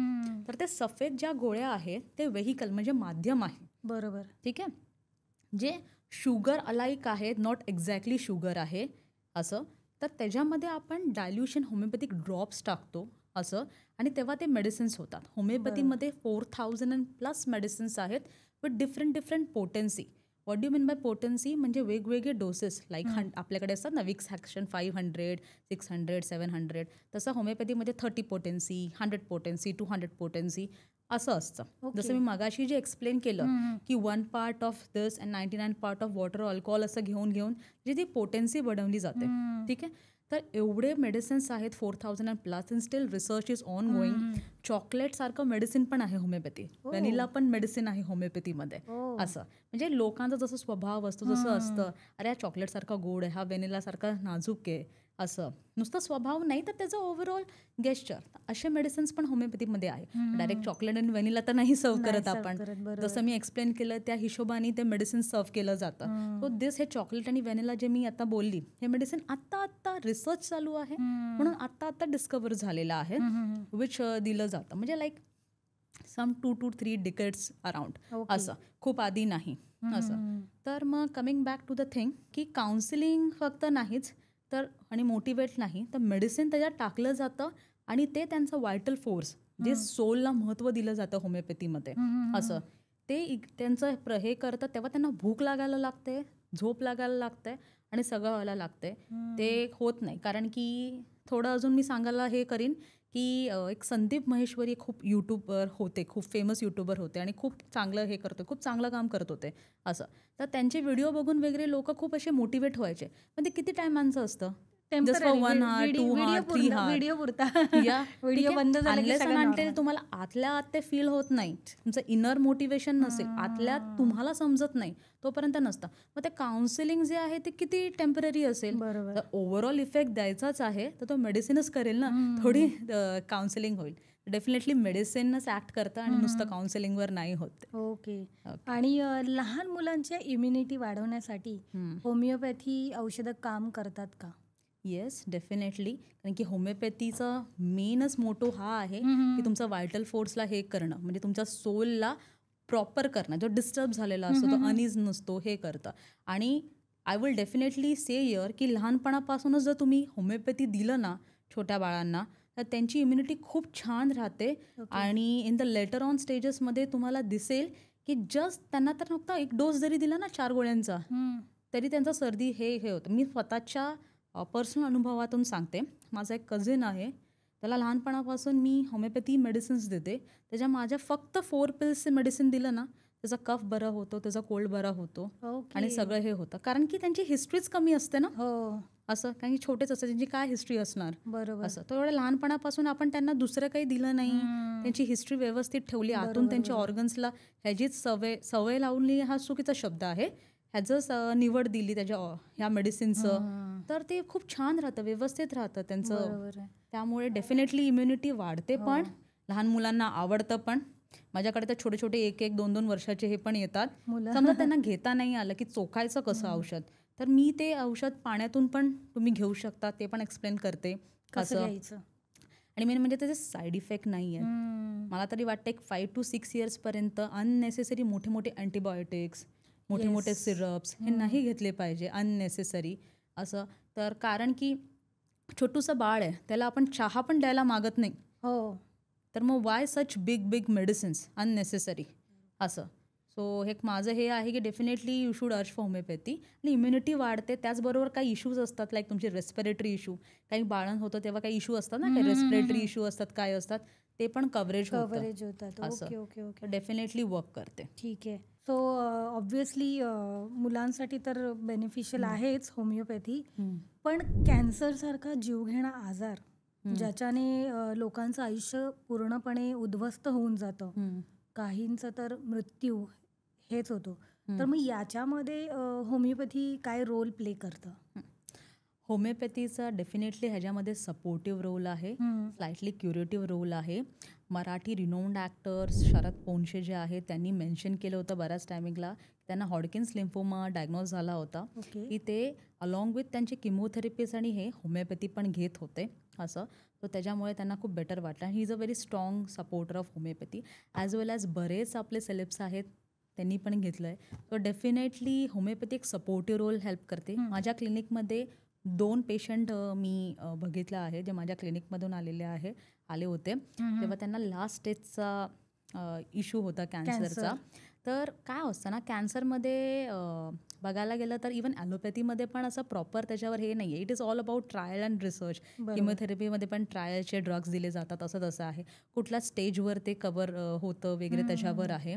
तर ते सफेद ज्या गोळ्या आहेत ते व्हेहिकल म्हणजे माध्यम आहे. बरोबर. ठीक आहे. जे शुगर अलाईक आहे, नॉट एक्झॅक्टली शुगर आहे असं. तर त्याच्यामध्ये आपण डायल्युशन होमिओपॅथिक ड्रॉप्स टाकतो असं, आणि तेव्हा ते मेडिसिन्स होतात. होमिओपॅथीमध्ये 4000+ मेडिसिन्स आहेत with different potency. What do mean by potency? म्हणजे वेगवेगळे डोसेस, लाईक आपल्याकडे असतात ना विक्स ॲक्शन 500, 600, 700, तसं होमिओपॅथीमध्ये 30 पोटेन्सी, 100 पोटेन्सी, 200 पोटेन्सी असं असतं. जसं मी मगाशी जे एक्सप्लेन केलं की 1 part of this and 99 part of water alcohol असं घेऊन जी ती पोटेन्सी बनवली जाते. ठीक आहे. तर एवढे मेडिसिन्स आहेत 4000+ and still research is on going. Chocolate सारखं मेडिसिन पण आहे होमिओपॅथी, व्हॅनिला पण मेडिसिन आहे होमिओपॅथीमध्ये. असं म्हणजे लोकांचा जसं स्वभाव असतो, जसं असतं अरे हा चॉकलेट सारखा गोड आहे, हा व्हॅनिला सारखा नाजूक आहे, असं नुसतं स्वभाव नाही तर त्याचं ओव्हरऑल गेस्चर, असे मेडिसिन्स पण होमिओपॅथीमध्ये आहे. डायरेक्ट चॉकलेट आणि व्हॅनिला तर नाही सर्व करत आपण, जसं मी एक्सप्लेन केलं त्या हिशोबाने ते मेडिसिन सर्व केलं जातं. सो दिस हे चॉकलेट आणि व्हॅनिला जे मी आता बोलली, हे मेडिसिन आत्ता रिसर्च चालू आहे म्हणून आत्ता डिस्कवर झालेलं आहे, विच दिलं जातं म्हणजे like some 2 to 3 decades around, असं खूप आधी नाही असं. तर मग coming back to the thing की काउन्सिलिंग फक्त नाहीच तर आणि मोटिवेट नाही तर मेडिसिन त्याच्यात टाकलं जातं आणि ते त्यांचं व्हायटल फोर्स जे सोलला महत्त्व दिलं जातं होमिओपॅथीमध्ये, असं ते त्यांचं हे करतं तेव्हा त्यांना भूक लागायला लागते, झोप लागायला लागते आणि सगळं व्हायला लागते. ते होत नाही कारण की थोडं अजून मी सांगायला हे करीन की एक संदीप महेश्वरी खूप यूट्यूबर होते, खूप फेमस यूट्यूबर होते आणि खूप चांगलं हे करतो, खूप चांगलं काम करत होते असं. तर त्यांचे व्हिडिओ बघून वगैरे लोक खूप असे मोटिवेट व्हायचे, पण ते किती टायमांचं असतं, just for 1 hour 2 hour 3 hour या अनलेस अँड अनटिल तुम्हाला आतल्या आत ते फील होत नाही, तुमचं इनर मोटिवेशन नसेल, आतल्यात तुम्हाला समजत नाही तोपर्यंत नसतं. मग ते काउन्सिलिंग जे आहे ते किती टेम्पररी असेल, तर ओव्हरऑल इफेक्ट द्यायचाच आहे तर तो मेडिसिनच करेल ना, थोडी काउन्सिलिंग होईल. डेफिनेटली मेडिसिनच ऍक्ट करतं आणि नुसतं काउन्सिलिंगवर नाही होत. ओके. आणि लहान मुलांच्या इम्युनिटी वाढवण्यासाठी होमिओपॅथी औषधं काम करतात का? Yes, definitely. कारण की होमिओपॅथीचा मेनच मोटो हा आहे की तुमचा व्हायटल फोर्सला हे करणं, म्हणजे तुमच्या सोलला प्रॉपर करणं, जो डिस्टर्ब झालेला असतो तो अनइज नसतो हे करतं. आणि I will definitely say here की लहानपणापासूनच जर तुम्ही होमिओपॅथी दिलं ना छोट्या बाळांना तर त्यांची इम्युनिटी खूप छान राहते. आणि इन द लेटर ऑन स्टेजेसमध्ये तुम्हाला दिसेल की जस्ट त्यांना तर फक्त एक डोस जरी दिला ना 4 गोळ्यांचा तरी त्यांचा सर्दी हे होतं. मी स्वतःच्या पर्सनल अनुभवातून सांगते. माझा एक कझिन आहे, त्याला लहानपणापासून मी होमिओपॅथी मेडिसिन्स देते. त्याच्या माझ्या फक्त 4 पिल्सचे मेडिसिन दिलं ना त्याचा कफ बरा होतो, त्याचा कोल्ड बरा होतो आणि सगळं हे होतं. कारण की त्यांची हिस्ट्रीच कमी असते ना, असं कारण की छोटेच असते, त्यांची काय हिस्ट्री असणार, बरोबर असं. तर एवढ्या लहानपणापासून आपण त्यांना दुसरं काही दिलं नाही, त्यांची हिस्ट्री व्यवस्थित ठेवली, आतून त्यांच्या ऑर्गन्सला ह्याचीच सवय लावली, हा चुकीचा शब्द आहे, ह्याचं निवड दिली त्याच्या ह्या मेडिसिनचं, तर ते खूप छान राहतं, व्यवस्थित राहतं त्यांचं. त्यामुळे डेफिनेटली इम्युनिटी वाढते पण लहान मुलांना आवडतं पण. माझ्याकडे तर छोटे छोटे 1-1, 2-2 वर्षाचे हे पण येतात, समजा त्यांना घेता नाही आलं की चोखायचं कसं औषध, तर मी ते औषध पाण्यातून पण तुम्ही घेऊ शकता ते पण एक्सप्लेन करते कसं. आणि मेन म्हणजे त्याचे साईड इफेक्ट नाही आहेत. मला तरी वाटतं एक 5 to 6 yearsपर्यंत अननेसेसरी मोठे मोठे अँटीबायोटिक्स, मोठे मोठे सिरप्स हे नाही घेतले पाहिजे अननेसेसरी, असं. तर कारण की छोटूसं बाळ आहे, त्याला आपण चहा पण द्यायला मागत नाही, तर मग Y such big medicines unnecessary, असं. सो हे माझं हे आहे की definitely you should urge for homeopathy. आणि इम्युनिटी वाढते, त्याचबरोबर काही इश्यूज असतात लाईक तुमचे रेस्पिरेटरी इश्यू, काही बाळण होतं तेव्हा काही इश्यू असतात ना, काही रेस्पिरेटरी इश्यू असतात, काय असतात ते पण कव्हरेज होतात, असं डेफिनेटली वर्क करते. ठीक आहे. सो ऑब्व्हियसली मुलांसाठी तर बेनिफिशियल आहेच होमिओपॅथी, पण कॅन्सरसारखा जीवघेणा आजार ज्याच्याने लोकांचं आयुष्य पूर्णपणे उद्ध्वस्त होऊन जातं, काहींचं तर मृत्यू हेच होतो, तर मग याच्यामध्ये होमिओपॅथी काय रोल प्ले करतं? होमिओपॅथीचा डेफिनेटली ह्याच्यामध्ये सपोर्टिव्ह रोल आहे, स्लाइटली क्युरेटिव्ह रोल आहे. मराठी रिनोन्ड ॲक्टर्स शरद पोंक्षे जे आहेत त्यांनी मेन्शन केलं होतं बऱ्याच टायमिंगला, त्यांना हॉडकिन्स लिम्फोमा डायग्नोज झाला होता, की ते अलॉंग विथ त्यांचे किमोथेरपीज आणि हे होमिओपॅथी पण घेत होते, असं. तर त्याच्यामुळे त्यांना खूप बेटर वाटलं. He is a very strong supporter of homeopathy, as well as बरेच आपले सेलेब्स आहेत त्यांनी पण घेतलं आहे. सो डेफिनेटली होमिओपॅथी एक सपोर्टिव्ह रोल हेल्प करते. माझ्या क्लिनिकमध्ये 2 पेशंट मी बघितलं आहे जे माझ्या क्लिनिकमधून आले होते, तेव्हा त्यांना लास्ट स्टेजचा इश्यू होता कॅन्सरचा. तर काय असतं ना, कॅन्सरमध्ये बघायला गेलं तर इवन ॲलोपॅथीमध्ये पण असं प्रॉपर त्याच्यावर हे नाही आहे. It is all about trial and research. किमोथेरपीमध्ये पण ट्रायलचे ड्रग्स दिले जातात, असं तसं आहे. कुठल्या स्टेजवर ते कवर होतं वगैरे त्याच्यावर आहे.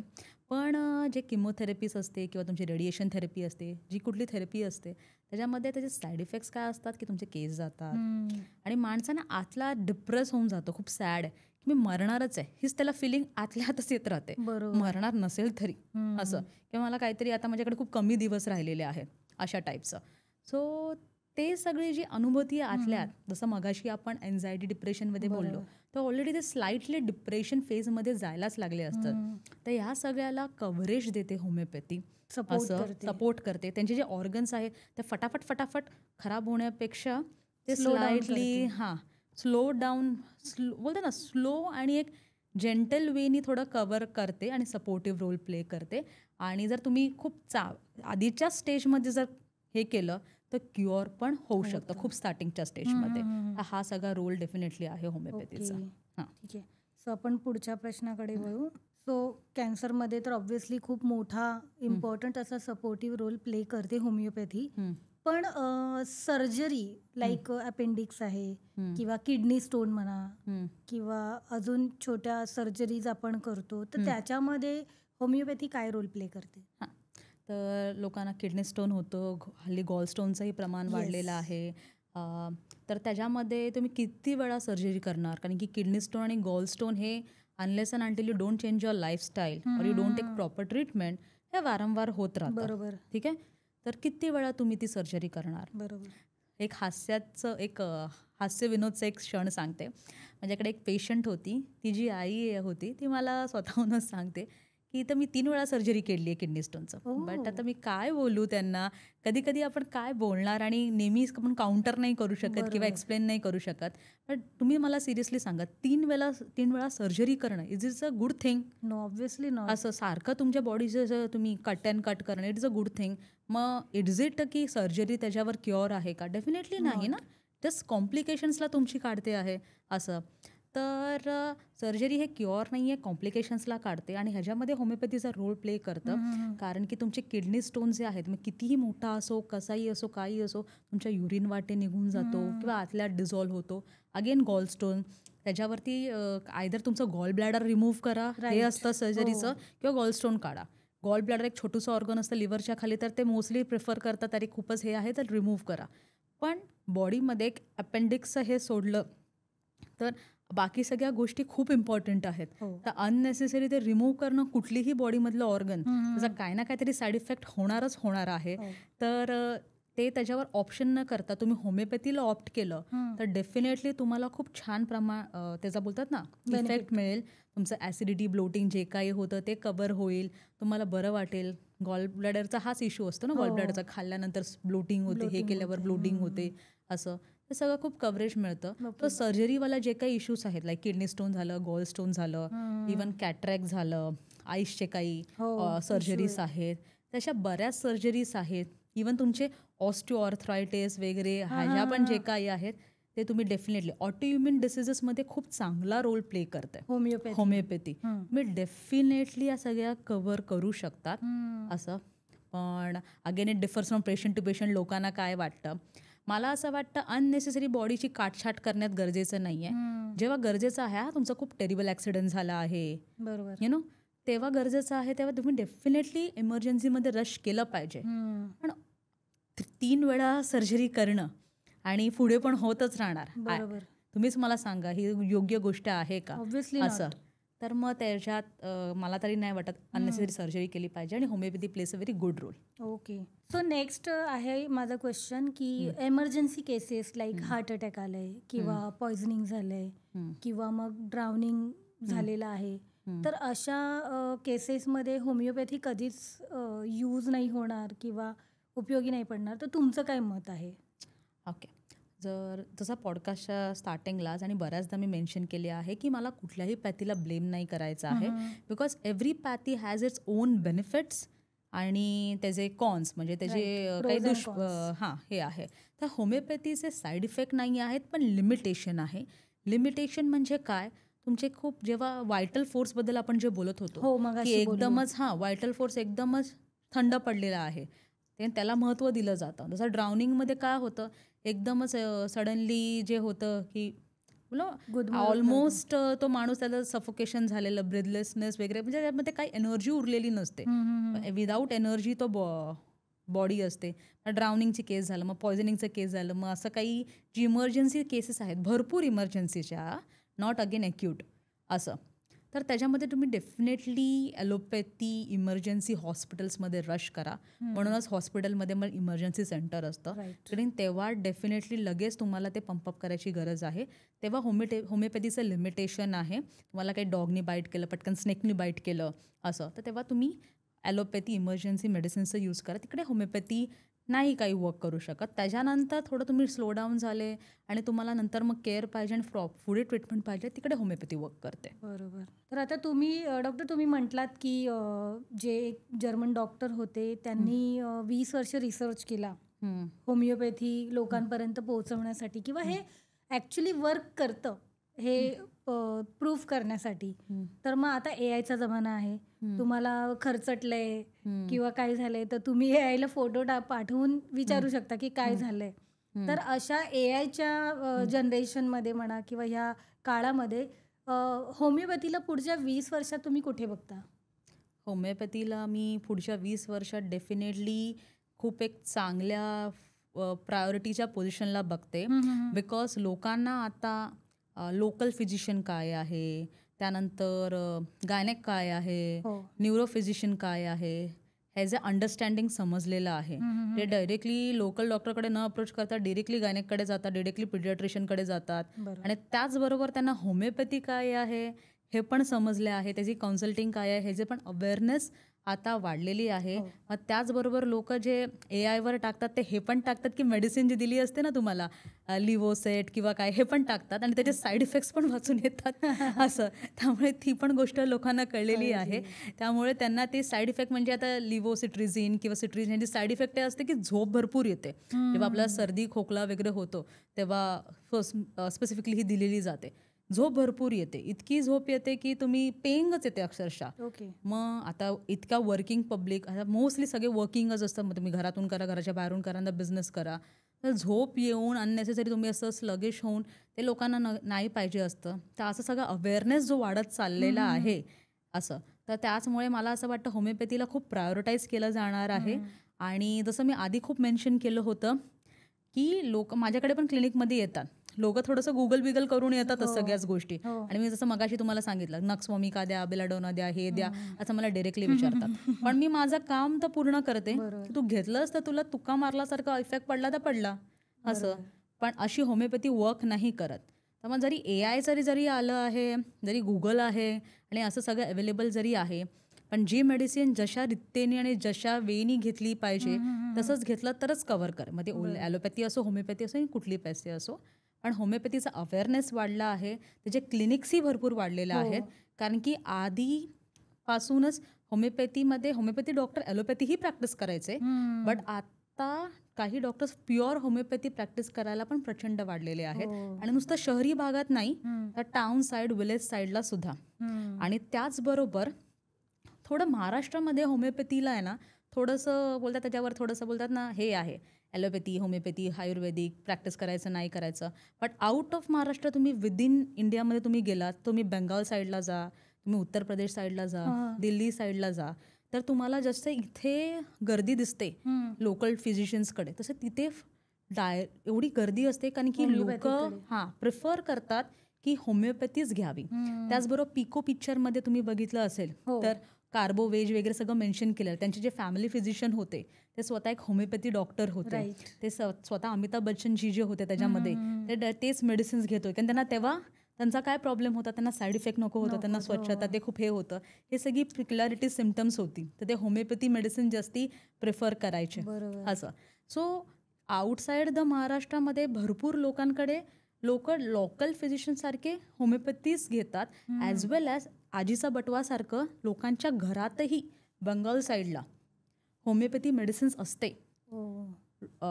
पण जे किमोथेरपीज असते किंवा तुमची रेडिएशन थेरपी असते, जी कुठली थेरपी असते, त्याच्यामध्ये त्याचे साईड इफेक्ट्स काय असतात की तुमचे केस जातात आणि माणसाने आतला डिप्रेस होऊन जातो, खूप सॅड मी मरणारच आहे हीच त्याला फिलिंग आतल्या आतच येत राहते, बरोबर. मरणार नसेल तरी असं, किंवा मला काहीतरी आता माझ्याकडे खूप कमी दिवस राहिलेले आहेत अशा टाईपचं. सो ते सगळी जी अनुभूती आहे आतल्या आत, जसं मगाशी आपण एन्झायटी डिप्रेशनमध्ये बोललो, तर ऑलरेडी ते स्लाइटली डिप्रेशन फेजमध्ये जायलाच लागले असतात. तर ह्या सगळ्याला कव्हरेज देते होमिओपॅथी, असं सपोर्ट करते. त्यांचे जे ऑर्गन्स आहेत ते फटाफट खराब होण्यापेक्षा ते स्लाइटली स्लो डाऊन, बोलते ना स्लो आणि एक जेंटल वेनी थोडं कव्हर करते आणि सपोर्टिव्ह रोल प्ले करते. आणि जर तुम्ही खूप आधीच्या स्टेजमध्ये जर हे केलं तर क्युअर पण होऊ शकतं खूप स्टार्टिंगच्या स्टेजमध्ये. हा सगळा रोल डेफिनेटली आहे होमिओपॅथीचा. ठीक आहे. सो आपण पुढच्या प्रश्नाकडे वळू. सो कॅन्सरमध्ये तर ऑब्व्हियसली खूप मोठा इम्पॉर्टंट असा सपोर्टिव्ह रोल प्ले करते होमिओपॅथी. पण सर्जरी लाईक अपेंडिक्स आहे किंवा किडनी स्टोन म्हणा किंवा अजून छोट्या सर्जरीज आपण करतो, तर त्याच्यामध्ये होमिओपॅथी काय रोल प्ले करते? तर लोकांना किडनी स्टोन होतं, हल्ली गॉल स्टोनचंही प्रमाण वाढलेलं आहे. तर त्याच्यामध्ये तुम्ही किती वेळा सर्जरी करणार? कारण की किडनी स्टोन आणि गॉल स्टोन हे unless and until you don't change your lifestyle और you don't take proper treatment, हे वारंवार होत राहतं. बरोबर. ठीक आहे. तर किती वेळा तुम्ही ती सर्जरी करणार? बरोबर. एक हास्य विनोदचा एक क्षण सांगते. माझ्याकडे एक पेशंट होती, ती जी आई होती ती मला स्वतःहूनच सांगते की तर मी 3 वेळा सर्जरी केली आहे किडनी स्टोनचं. बट आता मी काय बोलू त्यांना, कधी कधी आपण काय बोलणार आणि नेहमीच आपण काउंटर नाही करू शकत किंवा एक्सप्लेन नाही करू शकत. बट तुम्ही मला सिरियसली सांगा, 3 वेळा सर्जरी करणं is a good thing? No, obviously not. असं सारखं तुमच्या बॉडीचं तुम्ही कट अँड कट करणं it is a good thing. मग इज इट की सर्जरी त्याच्यावर क्युअर आहे का? डेफिनेटली नाही ना. जस्ट कॉम्प्लिकेशन्सला तुमची काढते आहे असं. तर सर्जरी हे क्युअर नाही आहे, कॉम्प्लिकेशन्सला काढते. आणि ह्याच्यामध्ये होमिओपॅथीचा रोल प्ले करतं. कारण की तुमचे किडनी स्टोन जे आहेत, मग कितीही मोठा असो, कसाही असो, काही असो, तुमच्या युरिन वाटे निघून जातो किंवा आतल्यात डिझॉल्व्ह होतो. अगेन गॉल स्टोन, त्याच्यावरती आयदर तुमचं गॉल ब्लॅडर रिमूव्ह करा, हे असतं सर्जरीचं, किंवा गॉल स्टोन काढा. गॉल ब्लॅडर एक छोटंसं ऑर्गन असतं लिव्हरच्या खाली, तर ते मोस्टली प्रिफर करतात अरे खूपच हे आहे तर रिमूव्ह करा. पण बॉडीमध्ये एक अपेंडिक्सचं हे सोडलं तर बाकी सगळ्या गोष्टी खूप इम्पॉर्टंट आहेत. तर अननेसेसरी ते रिमूव्ह करणं कुठलीही बॉडीमधलं ऑर्गन, त्याचा काय ना काहीतरी साईड इफेक्ट होणार आहे. तर ते त्याच्यावर ऑप्शन न करता तुम्ही होमिओपॅथीला ऑप्ट केलं तर डेफिनेटली तुम्हाला खूप छान त्याचा बोलतात ना इफेक्ट मिळेल. तुमचं ॲसिडिटी, ब्लोटिंग जे काही होतं ते कव्हर होईल, तुम्हाला बरं वाटेल. गॉल ब्लॅडरचा हाच इश्यू असतो ना, गॉल ब्लॅडरचा खाल्ल्यानंतर ब्लोटिंग होते, हे केल्यावर ब्लोटिंग होते, असं हे सगळं खूप कव्हरेज मिळतं. तर सर्जरीवाला जे काही इश्यूज आहेत, लाईक किडनी स्टोन झालं, गॉल स्टोन झालं, इवन कॅटरॅक्ट झालं, आईसचे काही सर्जरीज आहेत, तशा बऱ्याच सर्जरीज आहेत. इवन तुमचे ऑस्टिओआर्थरायटिस वगैरे ह्या पण जे काही आहेत ते तुम्ही डेफिनेटली ऑटोइम्युन डिसीजेसमध्ये खूप चांगला रोल प्ले करते होमिओपॅथी. तुम्ही डेफिनेटली या सगळ्या कव्हर करू शकतात असं. पण again it differs from patient to patient. लोकांना काय वाटतं, मला असं वाटतं अननेसेसरी बॉडीची काटछाट करण्यात गरजेचं नाही आहे. जेव्हा गरजेचं आहे, तुमचा खूप टेरिबल ॲक्सिडेंट झाला आहे, बरोबर, यु नो, तेव्हा गरजेचं आहे, तेव्हा तुम्ही डेफिनेटली इमर्जन्सीमध्ये रश केलं पाहिजे. पण 3 वेळा सर्जरी करणं आणि पुढे पण होतच राहणार, तुम्हीच मला सांगा ही योग्य गोष्ट आहे का? ऑब्व्हियसली असं. तर मग त्याच्यात मला तरी नाही वाटत अननेसेसरी सर्जरी केली पाहिजे आणि homeopathy places a very good role. Okay. So next आहे माझा क्वेश्चन की emergency cases like heart attack आलंय किंवा पॉयझनिंग झालंय किंवा मग ड्राउनिंग झालेलं आहे, तर अशा केसेसमध्ये होमिओपॅथी कधीच यूज नाही होणार किंवा उपयोगी नाही पडणार, तर तुमचं काय मत आहे? ओके. जसं पॉडकास्टच्या स्टार्टिंगलाच आणि बऱ्याचदा मी मेन्शन केले आहे की मला कुठल्याही पॅथीला ब्लेम नाही करायचं आहे, because every pathy has its own benefits आणि त्याचे कॉन्स, म्हणजे त्याचे काही हे आहे. तर होमिओपॅथीचे साईड इफेक्ट नाही आहेत, पण लिमिटेशन आहे. लिमिटेशन म्हणजे काय, तुमचे खूप जेव्हा व्हायटल फोर्सबद्दल आपण जे बोलत होतो की एकदमच व्हायटल फोर्स एकदमच थंड पडलेला आहे, त्याला महत्त्व दिलं जातं. जसं ड्राउनिंगमध्ये काय होतं, एकदमच सडनली जे होतं की ऑलमोस्ट तो माणूस त्याला सफोकेशन झालेलं, ब्रेथलेसनेस वगैरे, म्हणजे त्यामध्ये काही एनर्जी उरलेली नसते. विदाऊट एनर्जी तो बॉडी असते. ड्राउनिंगची केस झालं, मग पॉयझनिंगचं केस झालं, मग असं काही जी इमर्जन्सी केसेस आहेत भरपूर इमर्जन्सीच्या, नॉट अगेन ॲक्यूट, असं. तर त्याच्यामध्ये तुम्ही डेफिनेटली ॲलोपॅथी इमर्जन्सी हॉस्पिटल्समध्ये रश करा. म्हणूनच हॉस्पिटलमध्ये मग इमर्जन्सी सेंटर असतं. कारण तेव्हा डेफिनेटली लगेच तुम्हाला ते पंपअप करायची गरज आहे. तेव्हा होमिओपॅथीचं लिमिटेशन आहे. तुम्हाला काही डॉगनी बाईट केलं, पटकन स्नेकनी बाईट केलं असं, तर तेव्हा तुम्ही ॲलोपॅथी इमर्जन्सी मेडिसिन्सचं यूज करा. तिकडे होमिओपॅथी नाही काही वर्क करू शकत. त्याच्यानंतर थोडं तुम्ही स्लो डाऊन झाले आणि तुम्हाला नंतर मग केअर पाहिजे आणि पुढे ट्रीटमेंट पाहिजे, तिकडे होमिओपॅथी वर्क करते. बरोबर. तर आता तुम्ही डॉक्टर तुम्ही म्हटलात की जे एक जर्मन डॉक्टर होते त्यांनी 20 वर्ष रिसर्च केला होमिओपॅथी लोकांपर्यंत पोहोचवण्यासाठी किंवा हे ॲक्च्युली वर्क करतं हे प्रूफ करण्यासाठी. तर मग आता AI चा जमाना आहे, तुम्हाला खरचटलंय किंवा काय झालंय तर तुम्ही AI ला फोटो पाठवून विचारू शकता की काय झालंय. तर अशा AI च्या जनरेशनमध्ये म्हणा किंवा ह्या काळामध्ये होमिओपॅथीला पुढच्या 20 वर्षात तुम्ही कुठे बघता? होमिओपॅथीला मी पुढच्या 20 वर्षात डेफिनेटली खूप एक चांगल्या प्रायोरिटीच्या पोझिशनला बघते. बिकॉज लोकांना आता लोकल फिजिशियन काय आहे, त्यानंतर गायनेक काय आहे, न्यूरो फिजिशियन काय आहे, ह्याचं अंडरस्टँडिंग समजलेलं आहे. ते डायरेक्टली लोकल डॉक्टरकडे न अप्रोच करता डिरेक्टली गायनेककडे जातात, डिरेक्टली पिडियाट्रिशियनकडे जातात. आणि त्याचबरोबर त्यांना होमिओपॅथी काय आहे हे पण समजले आहे, त्याची कन्सल्टिंग काय आहे ह्याचे पण अवेअरनेस आता वाढलेली आहे. मग त्याचबरोबर लोक जे AI वर टाकतात ते हे पण टाकतात की मेडिसिन जी दिली असते ना तुम्हाला लिव्होसेट किंवा काय, हे पण टाकतात आणि त्याचे साईड इफेक्ट्स पण वाचून येतात असं. त्यामुळे ती पण गोष्ट लोकांना कळलेली आहे. त्यामुळे त्यांना ते साईड इफेक्ट म्हणजे आता लिव्होसिट्रिझिन किंवा सिट्रिझिन ह्याची साईड इफेक्ट हे असते की झोप भरपूर येते. जेव्हा आपल्याला सर्दी खोकला वगैरे होतो तेव्हा स्पेसिफिकली ही दिलेली जाते. झोप भरपूर येते, इतकी झोप येते की तुम्ही पेंगच येते अक्षरशः. मग आता इतका वर्किंग पब्लिक, आता मोस्टली सगळे वर्किंगच असतात. मग तुम्ही घरातून करा, घराच्या बाहेरून करा, बिझनेस करा, तर झोप येऊन अननेसेसरी तुम्ही असं स्लगिश होऊन ते लोकांना नाही पाहिजे असतं. तर असं सगळं अवेअरनेस जो वाढत चाललेला आहे असं, तर त्याचमुळे मला असं वाटतं होमिओपॅथीला खूप प्रायोरिटाईज केलं जाणार आहे. आणि जसं मी आधी खूप मेन्शन केलं होतं की लोक माझ्याकडे पण क्लिनिकमध्ये येतात, लोक थोडंसं गुगल करून येतातच सगळ्याच गोष्टी. आणि मी जसं मगाशी तुम्हाला सांगितलं नक्सवोमिका द्या, बेलाडोना द्या, हे द्या, असं मला डायरेक्टली विचारतात. पण मी माझं काम तर पूर्ण करते. तू घेतलंस तर तुला तुका मारल्यासारखा इफेक्ट पडला तर पडला असं. पण अशी होमिओपॅथी वर्क नाही करत. तर मग जरी AI जरी आलं आहे, जरी गुगल आहे आणि असं सगळं अवेलेबल जरी आहे, पण जी मेडिसिन जशा रीतीने आणि जशा वेनी घेतली पाहिजे तसंच घेतलं तरच कव्हर कर. मग ते ॲलोपॅथी असो, होमिओपॅथी असो, कुठली पैसे असो. पण होमिओपॅथीचा अवेअरनेस वाढला आहे, त्याचे क्लिनिक्सही भरपूर वाढलेले आहेत. कारण की आधीपासूनच होमिओपॅथी डॉक्टर ॲलोपॅथीही प्रॅक्टिस करायचे. बट आता काही डॉक्टर्स प्युअर होमिओपॅथी प्रॅक्टिस करायला पण प्रचंड वाढलेले आहेत. आणि नुसतं शहरी भागात नाही, तर टाउन साईड, विलेज साईडला सुद्धा. आणि त्याचबरोबर थोडं महाराष्ट्रामध्ये होमिओपॅथीला आहे ना थोडंसं बोलतात, त्याच्यावर थोडंसं बोलतात ना हे आहे ॲलोपॅथी, होमिओपॅथी, आयुर्वेदिक प्रॅक्टिस करायचं नाही करायचं. बट आउट ऑफ महाराष्ट्र तुम्ही विदिन इंडियामध्ये तुम्ही गेलात, तुम्ही बेंगाल साईडला जा, तुम्ही उत्तर प्रदेश साईडला जा, दिल्ली साईडला जा, तर तुम्हाला जसं इथे गर्दी दिसते लोकल फिजिशियन्सकडे, तसं तिथे एवढी गर्दी असते. कारण की लोक प्रिफर करतात की होमिओपॅथीच घ्यावी. त्याचबरोबर पिको पिक्चरमध्ये तुम्ही बघितलं असेल तर कार्बो वेज वगैरे सगळं मेन्शन केलं. त्यांचे जे फॅमिली फिजिशियन होते ते स्वतः एक होमिओपॅथी डॉक्टर होते. ते स्वतः अमिताभ बच्चनजी जे होते त्याच्यामध्ये ते तेच मेडिसिन्स घेत होते. कारण त्यांना तेव्हा त्यांचा काय प्रॉब्लेम होता, त्यांना साईड इफेक्ट नको होता, त्यांना स्वच्छता ते खूप हे होतं, हे सगळी पिक्युलॅरिटी सिम्पटम्स होती. तर ते होमिओपॅथी मेडिसिन जास्ती प्रिफर करायचे असं. सो आउटसाईड द महाराष्ट्रामध्ये भरपूर लोकांकडे लोकल फिजिशियन सारखे होमिओपॅथीज घेतात. ॲज वेल ॲज आजीचा बटवासारखं लोकांच्या घरातही बंगाल साईडला होमिओपॅथी मेडिसिन्स असते.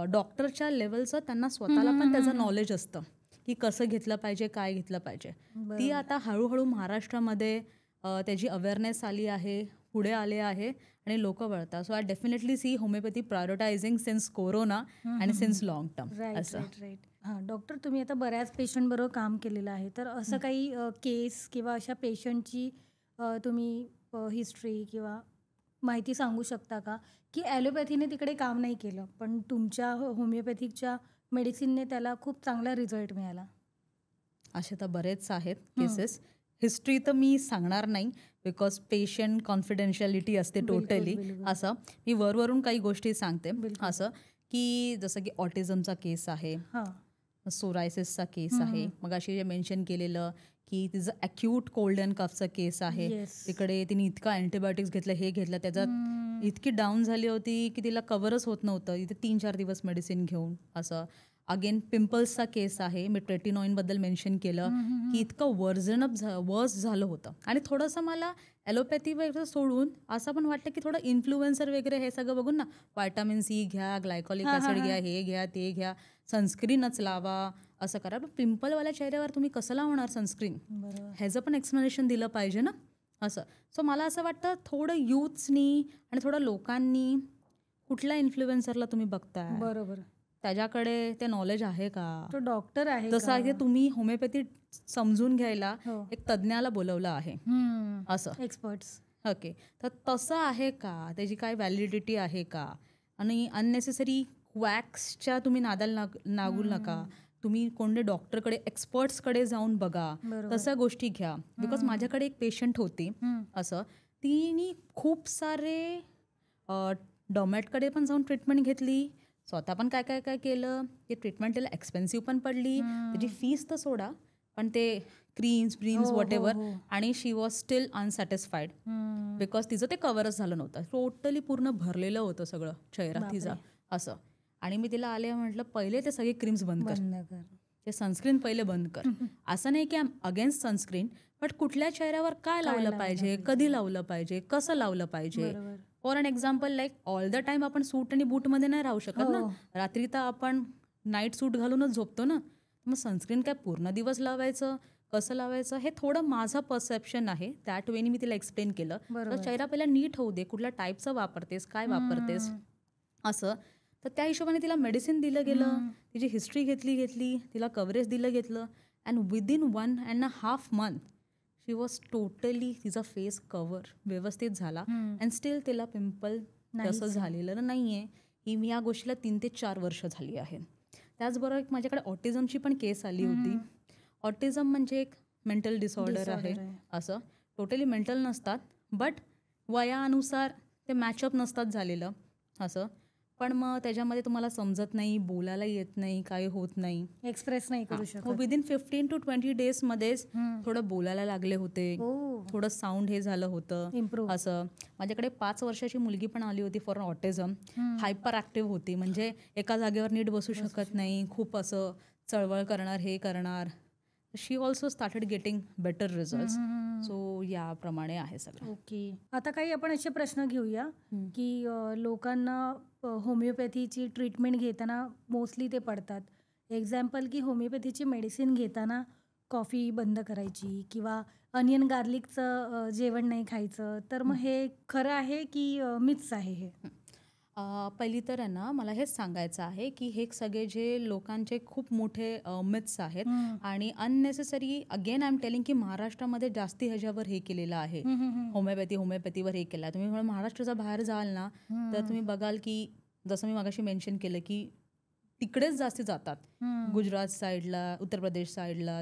डॉक्टरच्या लेवलचं त्यांना स्वतःला पण त्याचं नॉलेज असतं की कसं घेतलं पाहिजे, काय घेतलं पाहिजे. ती आता हळूहळू महाराष्ट्रामध्ये त्याची अवेअरनेस आली आहे, पुढे आले आहे आणि लोक वळतात. So I definitely see homeopathy prioritising since corona आणि सिन्स लॉंग टर्म असं. हां डॉक्टर, तुम्ही आता बऱ्याच पेशंटबरोबर काम केलेलं आहे, तर असं काही केस किंवा अशा पेशंटची तुम्ही हिस्ट्री किंवा माहिती सांगू शकता का की ॲलोपॅथीने तिकडे काम नाही केलं पण तुमच्या होमिओपॅथिकच्या मेडिसिनने त्याला खूप चांगला रिझल्ट मिळाला? असे तर बरेच आहेत केसेस. हिस्ट्री तर मी सांगणार नाही बिकॉज पेशंट कॉन्फिडेन्शियलिटी असते टोटली. असं मी वरवरून काही गोष्टी सांगते. असं की जसं की ऑटिझमचा केस आहे, सोरायसिसचा केस आहे, मग अशी जे मेन्शन केलेलं की तिचं अक्यूट कोल्ड अँड कफचा केस आहे. तिकडे तिने इतकं अँटीबायोटिक्स घेतलं, हे घेतलं, त्याच्यात इतकी डाऊन झाली होती की तिला कव्हरच होत नव्हतं. इथे 3-4 दिवस मेडिसिन घेऊन. असं अगेन पिंपल्सचा केस आहे, मी ट्रेटिनॉईनबद्दल मेन्शन केलं की इतकं वर्स झालं होतं. आणि थोडंसं मला ॲलोपॅथी वगैरे सोडून असं पण वाटतं की थोडं इन्फ्लुएन्सर वगैरे हे सगळं बघून ना, व्हायटामिन सी घ्या, ग्लायकॉलिक ॲसिड घ्या, हे घ्या, ते घ्या, सनस्क्रीनच लावा, असं करा. पण पिंपलवाल्या चेहऱ्यावर तुम्ही कसं लावणार सनस्क्रीन, ह्याचं पण एक्सप्लेनेशन दिलं पाहिजे ना. असं सो मला असं वाटतं थोडं यूथ्सनी आणि थोडं लोकांनी कुठल्या इन्फ्लुएन्सरला तुम्ही बघताय, बरोबर, त्याच्याकडे ते नॉलेज आहे का, तो डॉक्टर आहे जसं आहे तुम्ही होमिओपॅथी समजून घ्यायला एक तज्ज्ञाला बोलवलं आहे, असं एक्सपर्ट्स. ओके, तर तसं आहे का, त्याची काय व्हॅलिडिटी आहे का. आणि अननेसेसरी क्वॅक्सच्या तुम्ही नादाला लागू नका. तुम्ही कोणत्या डॉक्टरकडे, एक्सपर्ट्सकडे जाऊन बघा, तशा गोष्टी घ्या. बिकॉज माझ्याकडे एक पेशंट होती, असं तिने खूप सारे डॉमॅटकडे पण जाऊन ट्रीटमेंट घेतली, स्वतः पण काय काय काय केलं. ते ट्रीटमेंट त्याला एक्सपेन्सिव्ह पण पडली, त्याची फीस तर सोडा, पण ते क्रीम्स वॉट एव्हर, आणि शी वॉज स्टील अनसॅटिस्फाईड बिकॉज तिचं ते कव्हरच झालं नव्हतं. टोटली पूर्ण भरलेलं होतं सगळं चेहरा तिचा. असं आणि मी तिला आले म्हटलं पहिले ते सगळे क्रीम्स बंद कर, ते सनस्क्रीन पहिले बंद कर. असं नाही की I am against sunscreen, but कुठल्या चेहऱ्यावर काय लावलं पाहिजे, कधी लावलं पाहिजे, कसं लावलं पाहिजे. For an example like all the time आपण सूट आणि बूटमध्ये नाही राहू शकत ना. रात्री तर आपण नाईट सूट घालूनच झोपतो ना. मग सनस्क्रीन काय पूर्ण दिवस लावायचं, कसं लावायचं, हे थोडं माझं परसेप्शन आहे. दॅट वेनी मी तिला एक्सप्लेन केलं. तर चेहरा पहिला नीट होऊ दे, कुठल्या टाईपचं वापरतेस, काय वापरतेस, असं. तर त्या हिशोबाने तिला मेडिसिन दिलं गेलं, तिची हिस्ट्री घेतली, तिला कव्हरेज घेतलं and within 1.5 month she was totally, तिचा फेस कव्हर व्यवस्थित झाला अँड स्टील तिला पिंपल तसं झालेलं नाही आहे. ही मी या गोष्टीला 3 ते 4 वर्ष झाली आहे. त्याचबरोबर एक माझ्याकडे ऑटिझमची पण केस आली होती. ऑटिझम म्हणजे एक मेंटल डिसऑर्डर आहे. असं टोटली मेंटल नसतात, बट वयानुसार ते मॅचअप नसतात झालेलं, असं. पण मग त्याच्यामध्ये तुम्हाला समजत नाही, बोलायला येत नाही, काही होत नाही, एक्सप्रेस नाही करू शकत. विदिन 15 to 20 days मध्येच थोडं बोलायला लागले होते, थोडं साऊंड हे झालं होतं. असं माझ्याकडे 5 वर्षाची मुलगी पण आली होती फॉर ऑटिझम. हायपर ऍक्टिव्ह होती, म्हणजे एका जागेवर नीट बसू शकत नाही, खूप असं चळवळ करणार, हे करणार. She also started getting better result. So याप्रमाणे आहे सगळं. ओके, आता काही आपण असे प्रश्न घेऊया की लोकांना होमिओपॅथीची ट्रीटमेंट घेताना मोस्टली ते पडतात. एक्झाम्पल की होमिओपॅथीची मेडिसिन घेताना कॉफी बंद करायची किंवा अनियन गार्लिकचं जेवण नाही खायचं. तर मग हे खरं आहे की मिथ्स आहे हे? पहिली तर आहे ना, मला हेच सांगायचं आहे की हे सगळे जे लोकांचे खूप मोठे मिथ्स आहेत आणि unnecessary. Again I am telling की महाराष्ट्रामध्ये जास्ती ह्याच्यावर हे केलेलं आहे, होमिओपॅथीवर हे केलं आहे. तुम्ही महाराष्ट्राच्या बाहेर जाल ना, तर तुम्ही बघाल की जसं मी मगाशी मेन्शन केलं की तिकडेच जास्ती जातात. गुजरात साईडला, उत्तर प्रदेश साईडला,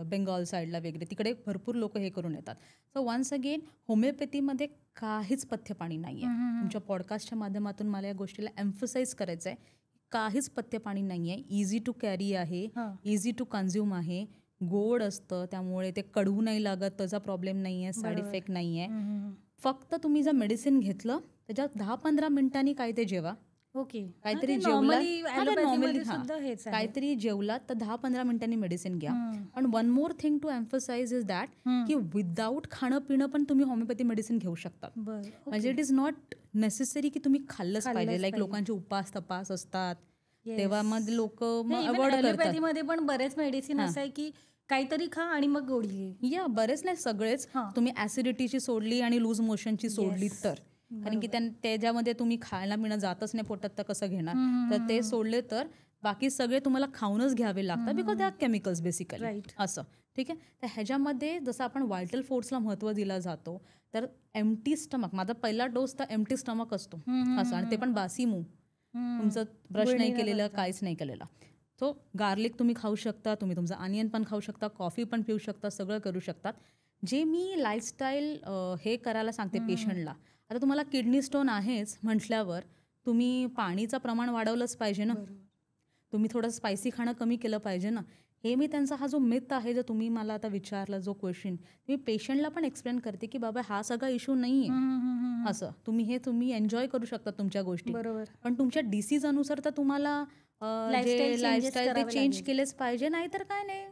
बेंगॉल साईडला वगैरे तिकडे भरपूर लोक हे करून येतात. सो वन्स अगेन होमिओपॅथीमध्ये काहीच पथ्यपाणी नाही आहे. तुमच्या पॉडकास्टच्या माध्यमातून मला या गोष्टीला एम्फसाईज करायचं आहे, काहीच पथ्यपाणी नाही आहे. इझी टू कॅरी आहे, इझी टू कन्झ्युम आहे, गोड असतं, त्यामुळे ते कडवू नाही लागत, त्याचा प्रॉब्लेम नाही आहे, साईड इफेक्ट नाही आहे. फक्त तुम्ही जर मेडिसिन घेतलं त्याच्यात 10-15 मिनिटांनी काय ते जेवा. ओके, काहीतरी जेवलात तर 10-15 मिनिटांनी मेडिसिन घ्या. पण one more thing to emphasize is that की विदाऊट खाणं पिणं पण तुम्ही होमिओपॅथी मेडिसिन घेऊ शकतात. म्हणजे इट इज नॉट नेसेसरी की तुम्ही खाल्लंच पाहिजे. लाईक लोकांचे उपास तपास असतात तेव्हा मग लोक ॲलोपॅथीमध्ये पण बरेच मेडिसिन असं आहे की काहीतरी खा आणि मग गोळी. या बरेच नाही, सगळेच. तुम्ही ऍसिडिटीची सोडली आणि लूज मोशनची सोडली तर, कारण की त्याच्यामध्ये तुम्ही खायला पिणं जातच नाही पोटात, तर कसं घेणार. तर ते सोडले तर बाकी सगळे तुम्हाला खाऊनच घ्यावे लागतात, because they R chemicals basically. असं ठीक आहे. तर ह्याच्यामध्ये जसं आपण व्हायटल फोर्सला महत्त्व दिला जातो, तर एम्प्टी स्टमक, माझा पहिला डोस तर एम्प्टी स्टमक असतो असं, आणि ते पण बासी मूग, तुमचं ब्रश नाही केलेलं, काहीच नाही केलेलं. सो गार्लिक तुम्ही खाऊ शकता, तुम्ही तुमचं अनियन पण खाऊ शकता, कॉफी पण पिऊ शकता, सगळं करू शकतात. जे मी लाईफस्टाईल हे करायला सांगते पेशंटला. आता तुम्हाला किडनी स्टोन आहेच म्हटल्यावर तुम्ही पाणीचं प्रमाण वाढवलंच पाहिजे ना. तुम्ही थोडं स्पायसी खाणं कमी केलं पाहिजे ना. हे मी त्यांचा हा जो मिथ आहे, जर तुम्ही मला आता विचारला जो क्वेश्चन, मी पेशंटला पण एक्सप्लेन करते की बाबा हा सगळा इश्यू नाही आहे. असं तुम्ही एन्जॉय करू शकता तुमच्या गोष्टी, पण तुमच्या डिसीज अनुसार तर तुम्हाला जे लाईफस्टाईल ते चेंज केलेच पाहिजे. नाही तर काय नाही,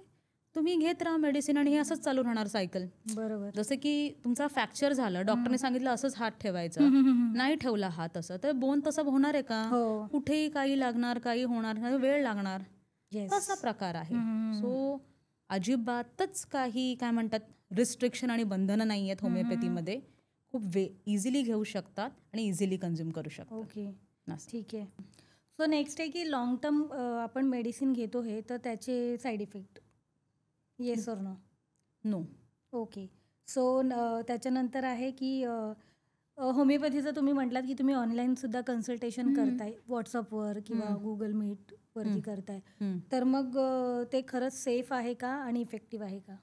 तुम्ही घेत राहा मेडिसिन आणि हे असंच चालू राहणार सायकल. बरोबर. जसं की तुमचा फ्रॅक्चर झालं, डॉक्टरने सांगितलं असंच हात ठेवायचा, नाही ठेवला हात असं, तर बोन तसं होणार आहे का? कुठेही काही लागणार, काही होणार, वेळ लागणार, तसा प्रकार आहे. सो अजिबातच काही काय म्हणतात रिस्ट्रिक्शन आणि बंधनं नाही आहेत होमिओपॅथीमध्ये. खूप इझिली घेऊ शकतात आणि इझिली कन्झ्युम करू शकतात. ओके, ठीक आहे. सो नेक्स्ट आहे की लॉंग टर्म आपण मेडिसिन घेतो हे, तर त्याचे side effect yes or no? No. Okay. So त्याच्यानंतर आहे की होमिओपॅथीचं तुम्ही म्हटलात की तुम्ही ऑनलाईन सुद्धा कन्सल्टेशन करताय, व्हॉट्सअपवर किंवा गुगल मीट वरती करताय, तर मग ते खरंच सेफ आहे का आणि इफेक्टिव्ह आहे का?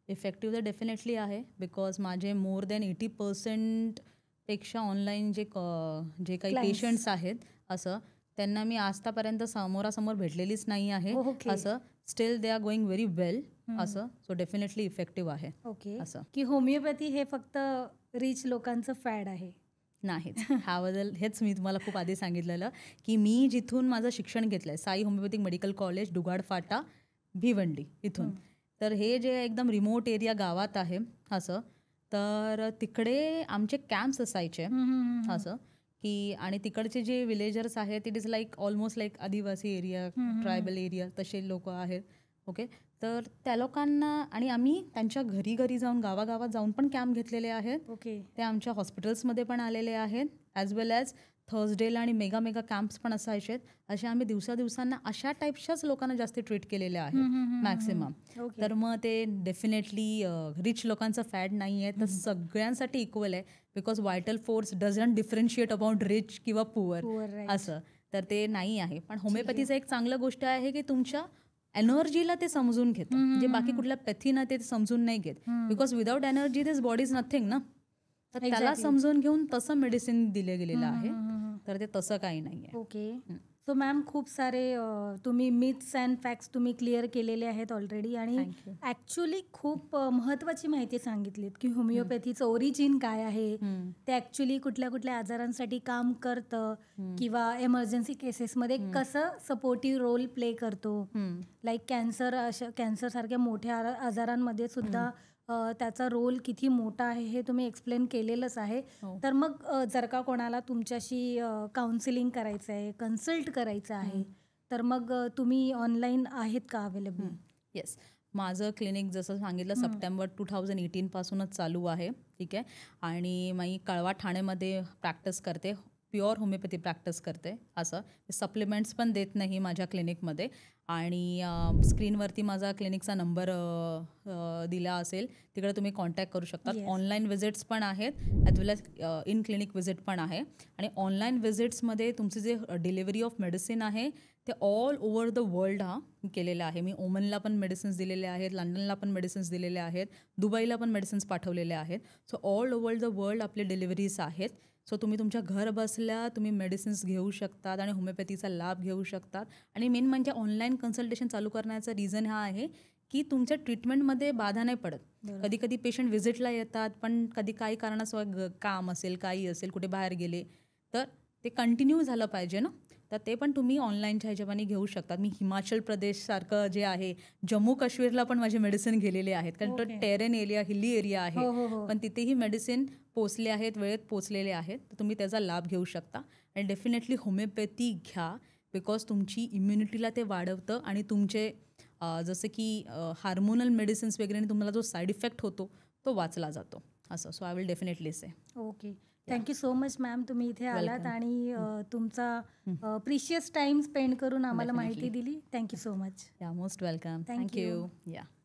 इफेक्टिव्ह तर डेफिनेटली आहे, बिकॉज माझे मोर दॅन 80% पेक्षा ऑनलाईन जे काही पेशंट्स आहेत असं, त्यांना मी आजतापर्यंत समोरासमोर भेटलेलीच नाही आहे असं. Still they are going very well असं. सो डेफिनेटली इफेक्टिव्ह आहे. ओके. असं की होमिओपॅथी हे फक्त रिच लोकांचं फॅड आहे? नाहीच. ह्याबद्दल हेच मी तुम्हाला खूप आधी सांगितलेलं की मी जिथून माझं शिक्षण घेतलंय, साई होमिओपॅथिक मेडिकल कॉलेज, दुगाड फाटा, भिवंडी इथून, तर हे जे एकदम रिमोट एरिया गावात आहे असं, तर तिकडे आमचे कॅम्प्स असायचे असं की, आणि तिकडचे जे विलेजर्स आहेत it is like almost like आदिवासी एरिया, ट्रायबल एरिया, तसे लोक आहेत. ओके. तर त्या लोकांना, आणि आम्ही त्यांच्या घरी घरी जाऊन, गावागावात जाऊन पण कॅम्प घेतलेले आहेत. ओके. ते आमच्या हॉस्पिटल्समध्ये पण आलेले आहेत, ॲज वेल ॲज थर्सडेला आणि मेगा मेगा कॅम्प्स पण असायचे. असे आम्ही दिवसादिवसांना अशा टाईपच्याच लोकांना जास्त ट्रीट केलेले आहेत मॅक्सिमम. तर मग ते डेफिनेटली रिच लोकांचं फॅड नाही आहे, तर सगळ्यांसाठी इक्वल आहे, because vital force doesn't differentiate about rich किंवा पुअर असं, तर ते नाही आहे. पण होमिओपॅथीचं एक चांगलं गोष्ट आहे की तुमच्या एनर्जीला ते समजून घेतं, जे बाकी कुठल्या पॅथीना ते समजून नाही घेत, because without energy this body is nothing ना. तर त्याला समजून घेऊन तसं मेडिसिन दिलं गेलेलं आहे, तर ते तसं काही नाही आहे. ओके. सो मॅम, खूप सारे तुम्ही मिथ्स अँड फॅक्ट्स तुम्ही क्लिअर केलेले आहेत ऑलरेडी, आणि ॲक्च्युली खूप महत्त्वाची माहिती सांगितलीत की होमिओपॅथीचं ओरिजिन काय आहे, ते ॲक्च्युली कुठल्या कुठल्या आजारांसाठी काम करतं, किंवा एमर्जन्सी केसेसमध्ये कसं सपोर्टिव्ह रोल प्ले करतो, लाईक कॅन्सरसारख्या मोठ्या आजारांमध्ये सुद्धा त्याचा रोल किती मोठा आहे हे तुम्ही एक्सप्लेन केलेलंच आहे. तर मग जर का कोणाला तुमच्याशी काउन्सिलिंग करायचं आहे, कन्सल्ट करायचं आहे, तर मग तुम्ही ऑनलाईन आहेत का अवेलेबल? येस. माझं क्लिनिक जसं सांगितलं सप्टेंबर 2018 पासूनच चालू आहे. ठीक आहे. आणि मी कळवा ठाण्यामध्ये प्रॅक्टिस करते, प्युअर होमिओपॅथी प्रॅक्टिस करते. असं सप्लिमेंट्स पण देत नाही माझ्या क्लिनिकमध्ये. आणि स्क्रीनवरती माझा क्लिनिकचा नंबर दिला असेल, तिकडे तुम्ही कॉन्टॅक्ट करू शकता. ऑनलाईन विजिट्स पण आहेत, as well as in clinic visit पण आहे. आणि ऑनलाईन विजिट्समध्ये तुमचे जे डिलिव्हरी ऑफ मेडिसिन आहे ते ऑल ओव्हर द वर्ल्ड केलेलं आहे. मी ओमनला पण मेडिसिन्स दिलेले आहेत, लंडनला पण मेडिसिन्स दिलेले आहेत, दुबईला पण मेडिसिन्स पाठवलेले आहेत. So all over the world आपले डिलिव्हरीज आहेत. सो तुम्ही तुमच्या घर बसल्या तुम्ही मेडिसिन्स घेऊ शकतात आणि होमिओपॅथीचा लाभ घेऊ शकतात. आणि मेन म्हणजे ऑनलाईन कन्सल्टेशन चालू करण्याचा रिझन हा आहे की तुमच्या ट्रीटमेंटमध्ये बाधा नाही पडत. कधी कधी पेशंट व्हिजिटला येतात, पण कधी काही कारणाशिवाय काम असेल, काही असेल, कुठे बाहेर गेले, तर ते कंटिन्यू झालं पाहिजे ना, तर ते पण तुम्ही ऑनलाईनच्या ह्याच्यापाने घेऊ शकतात. मी हिमाचल प्रदेशसारखं जे आहे, जम्मू काश्मीरला पण माझे मेडिसिन गेलेले आहेत, कारण तो टेरेन एरिया, हिली एरिया आहे, पण तिथेही मेडिसिन पोचले आहेत, वेळेत पोचलेले आहेत, तर तुम्ही त्याचा लाभ घेऊ शकता. आणि डेफिनेटली होमिओपॅथी घ्या, बिकॉज तुमची इम्युनिटीला ते वाढवतं आणि तुमचे जसं की हार्मोनल मेडिसिन्स वगैरे तुम्हाला जो साईड इफेक्ट होतो तो वाचला जातो असं. So I will definitely say. Okay. Thank you so much ma'am, तुम्ही इथे आलात आणि तुमचा प्रिशियस टाइम स्पेंड करून आम्हाला माहिती दिली. Thank you so much. या मोस्ट वेलकम. थँक्यू. या.